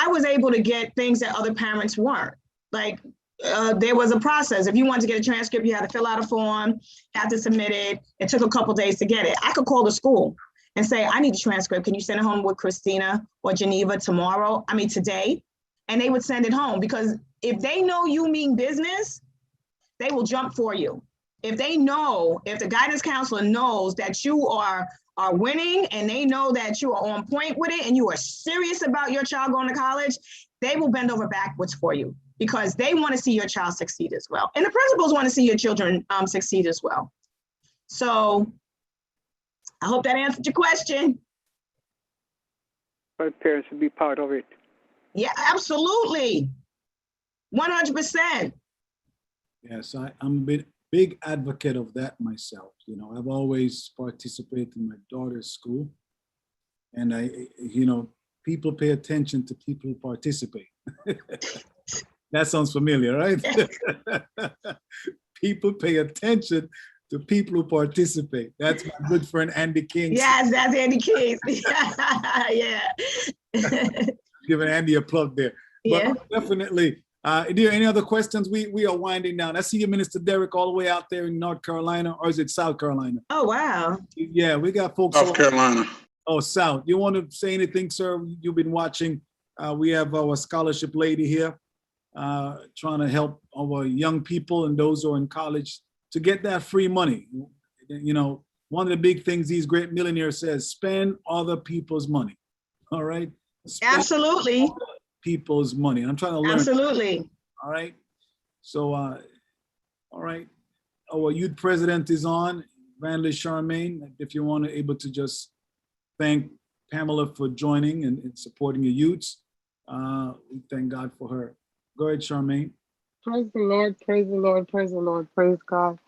was able to get things that other parents weren't. Like there was a process. If you wanted to get a transcript, you had to fill out a form, had to submit it. It took a couple days to get it. I could call the school and say, I need a transcript. Can you send it home with Christina or Geneva today? And they would send it home, because if they know you mean business, they will jump for you. if they know, if the guidance counselor knows that you are winning and they know that you are on point with it and you are serious about your child going to college, they will bend over backwards for you because they want to see your child succeed as well. And the principals want to see your children succeed as well. So I hope that answered your question. My parents would be part of it. Yeah, absolutely. 100%. Yes, I'm a big advocate of that myself. You know, I've always participated in my daughter's school, and people pay attention to people who participate. That sounds familiar, right? People pay attention to people who participate. That's my good friend Andy King. Yes, that's Andy King. Yeah. Giving Andy a plug there. But yeah, definitely. Are there any other questions? We are winding down. I see you, Minister Derek, all the way out there in North Carolina, or is it South Carolina? Oh, wow. Yeah, we got folks. South Carolina. Oh, South. You want to say anything, sir? You've been watching. We have our scholarship lady here trying to help our young people and those who are in college to get that free money. You know, one of the big things these great millionaires says, spend other people's money. All right? Spend absolutely. People's money. I'm trying to learn. Absolutely. All right. So, all right. Our youth president is on, Evangelist Charmaine. If you want to able to just thank Pamela for joining and supporting the youths. We thank God for her. Go ahead, Charmaine. Praise the Lord, praise the Lord, praise the Lord, praise God,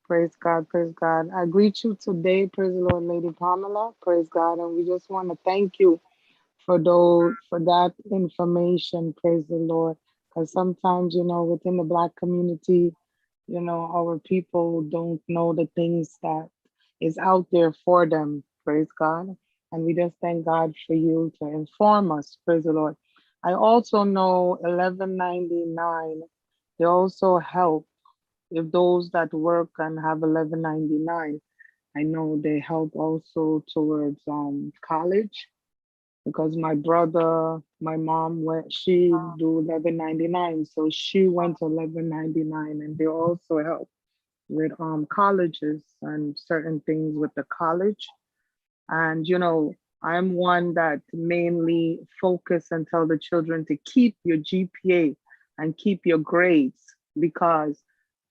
praise God, praise God. I greet you today, praise the Lord, Lady Pamela, praise God. And we just want to thank you for that information, praise the Lord. Because sometimes, within the Black community, our people don't know the things that is out there for them, praise God. And we just thank God for you to inform us, praise the Lord. I also know 1199, they also help if those that work and have 1199. I know they help also towards college, because my brother, my mom she do 1199, so she went to 1199, and they also help with colleges and certain things with the college. And I'm one that mainly focus and tell the children to keep your GPA and keep your grades, because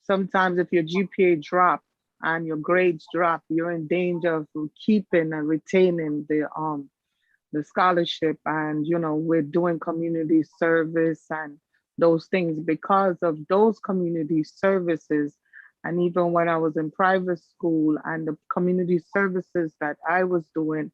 sometimes if your GPA drop and your grades drop, you're in danger of keeping and retaining the scholarship. And we're doing community service and those things. Because of those community services, and even when I was in private school and the community services that I was doing,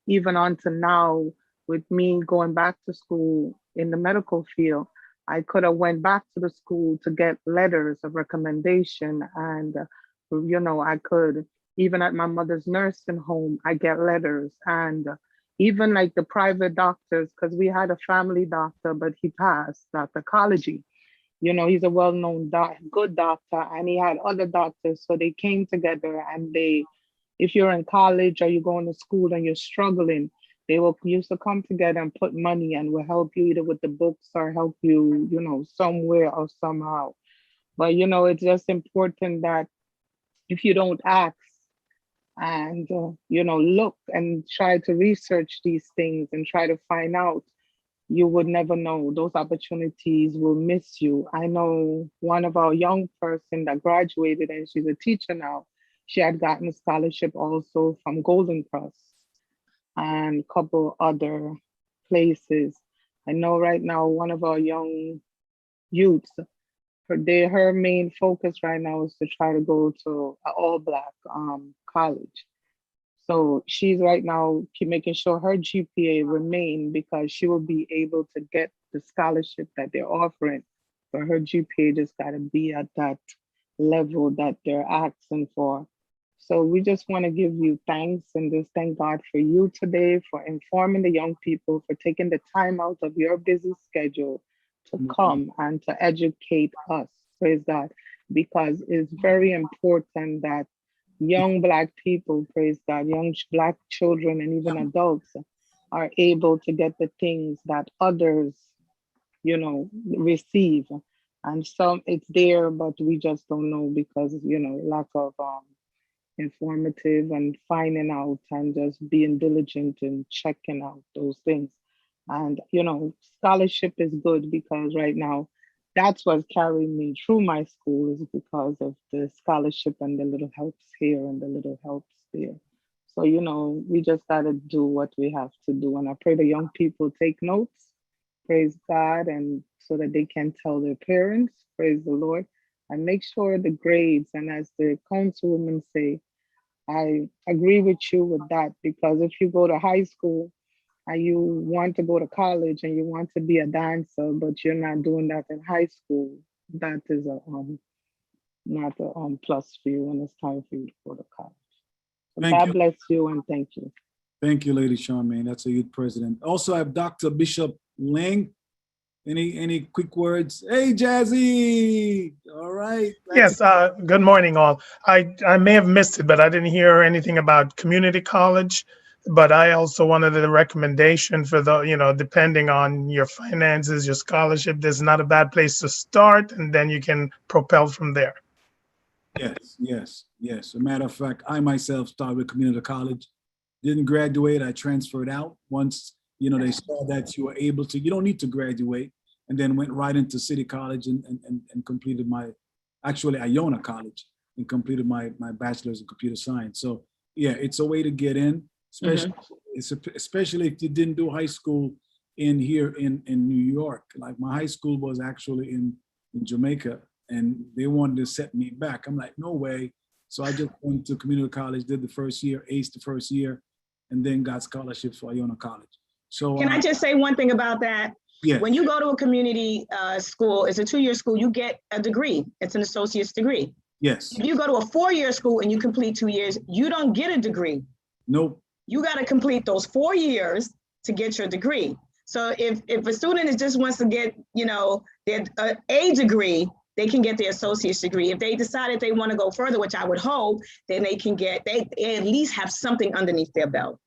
even until now, with me going back to school in the medical field, I could have went back to the school to get letters of recommendation. And, I could, even at my mother's nursing home, I get letters. And even like the private doctors, because we had a family doctor, but he passed, Dr. Kalaji. He's a well-known good doctor, and he had other doctors. So they came together, and if you're in college or you're going to school and you're struggling, they used to come together and put money and will help you either with the books or help you, somewhere or somehow. But, it's just important that if you don't ask and, look and try to research these things and try to find out, you would never know. Those opportunities will miss you. I know one of our young person that graduated, and she's a teacher now. She had gotten a scholarship also from Golden Cross and a couple other places. I know right now one of our young youths, her main focus right now is to try to go to an all-Black college. So she's right now making sure her GPA remain, because she will be able to get the scholarship that they're offering. But her GPA just got to be at that level that they're asking for. So we just want to give you thanks and just thank God for you today, for informing the young people, for taking the time out of your busy schedule to come and to educate us. Praise God. Because it's very important that young Black people, praise God, young Black children and even adults are able to get the things that others, receive. And some it's there, but we just don't know because, lack of informative and finding out and just being diligent and checking out those things. And, scholarship is good because right now that's what's carrying me through my school is because of the scholarship and the little helps here and the little helps there. So, we just got to do what we have to do. And I pray the young people take notes, praise God, and so that they can tell their parents, praise the Lord, and make sure the grades. And as the councilwoman say, I agree with you with that, because if you go to high school and you want to go to college and you want to be a dancer, but you're not doing that in high school, that is not a plus for you when it's time for you to go to college. So God bless you and thank you. Thank you, Lady Charmaine. That's a youth president. Also, I have Dr. Bishop Lang. Any quick words? Hey, Jazzy. All right. Yes. Good morning, all. I may have missed it, but I didn't hear anything about community college. But I also wanted the recommendation for depending on your finances, your scholarship, there's not a bad place to start, and then you can propel from there. Yes. As a matter of fact, I myself started with community college. Didn't graduate. I transferred out once. They saw that you were able to, you don't need to graduate, and then went right into City College and completed Iona College, and completed my bachelor's in computer science. So yeah, it's a way to get in, especially if you didn't do high school in New York. Like my high school was actually in Jamaica, and they wanted to set me back. I'm like, no way. So I just went to community college, did the first year, aced the first year, and then got scholarships for Iona College. So can I just say one thing about that? Yeah. When you go to a community school, it's a 2-year school, you get a degree. It's an associate's degree. Yes. If you go to a 4-year school and you complete 2 years, you don't get a degree. Nope. You got to complete those 4 years to get your degree. So if a student just wants to get, their a degree, they can get their associate's degree. If they decided they want to go further, which I would hope, then they at least have something underneath their belt.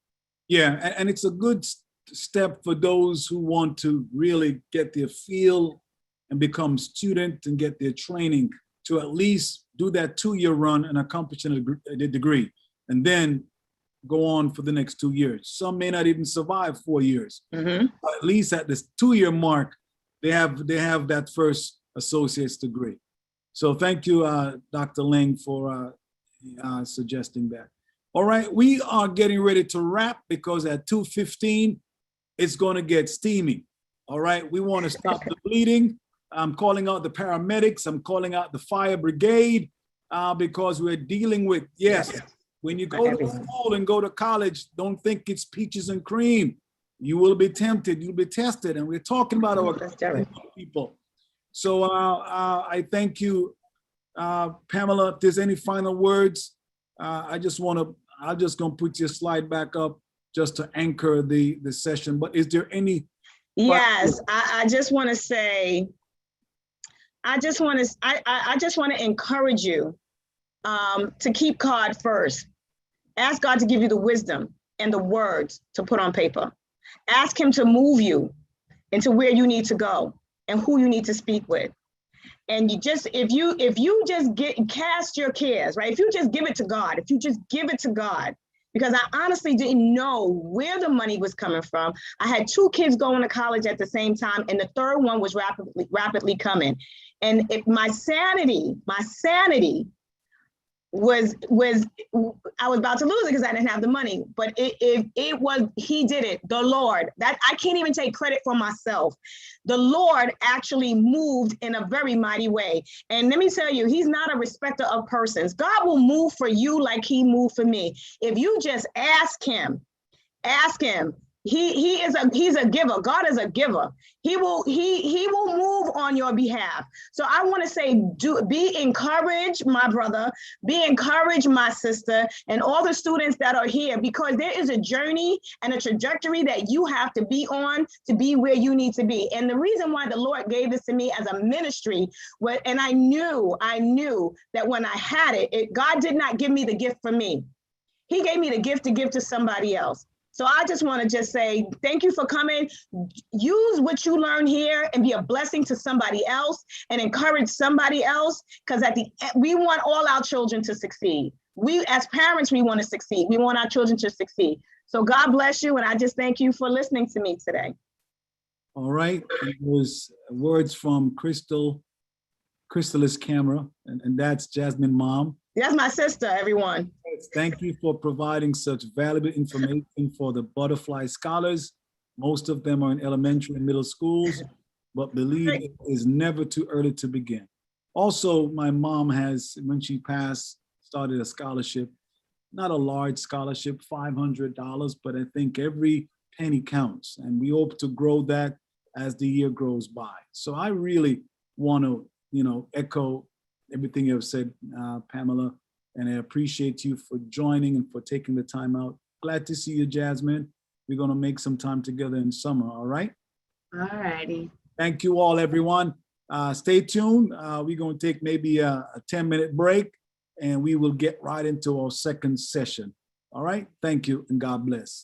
Yeah, and it's a good step for those who want to really get their feel and become student and get their training to at least do that 2-year run and accomplish a degree, and then go on for the next 2 years. Some may not even survive 4 years. Mm-hmm. But at least at this 2-year mark, they have that first associate's degree. So thank you, Dr. Lang, for suggesting that. All right, we are getting ready to wrap because at 2:15, it's going to get steamy. All right, we want to stop the bleeding. I'm calling out the paramedics. I'm calling out the fire brigade because we're dealing with, when you go to school and go to college, don't think it's peaches and cream. You will be tempted, you'll be tested. And we're talking about our people. So I thank you, Pamela. If there's any final words, I'm just gonna put your slide back up just to anchor the session. But is there any? Yes, I just want to say, I just want to encourage you to keep God first. Ask God to give you the wisdom and the words to put on paper. Ask him to move you into where you need to go and who you need to speak with. And if you just cast your cares, right? If you just give it to God, because I honestly didn't know where the money was coming from. I had 2 kids going to college at the same time, and the third one was rapidly coming. And if my sanity was I was about to lose it because I didn't have the money. But he did it, the Lord. That I can't even take credit for myself. The Lord actually moved in a very mighty way. And let me tell you, he's not a respecter of persons. God will move for you like he moved for me. If you just ask him. He's a giver. God is a giver. He will move on your behalf. So I want to say, be encouraged, my brother, be encouraged, my sister, and all the students that are here, because there is a journey and a trajectory that you have to be on to be where you need to be. And the reason why the Lord gave this to me as a ministry, and I knew that when I had it, God did not give me the gift for me. He gave me the gift to give to somebody else. So I just want to just say thank you for coming. Use what you learn here and be a blessing to somebody else and encourage somebody else, because we want all our children to succeed. We as parents, we want to succeed. We want our children to succeed. So God bless you, and I just thank you for listening to me today. All right, there's words from Crystal is camera, and that's Jasmine mom. That's my sister, everyone. Thank you for providing such valuable information for the Butterfly Scholars. Most of them are in elementary and middle schools, but believe it is never too early to begin. Also, my mom has, when she passed, started a scholarship, not a large scholarship, $500, but I think every penny counts. And we hope to grow that as the year goes by. So I really want to, echo everything you've said, Pamela, and I appreciate you for joining and for taking the time out. Glad to see you, Jasmine. We're going to make some time together in summer, all right? All righty. Thank you all, everyone. Stay tuned. We're going to take maybe a 10-minute break, and we will get right into our second session. All right? Thank you, and God bless.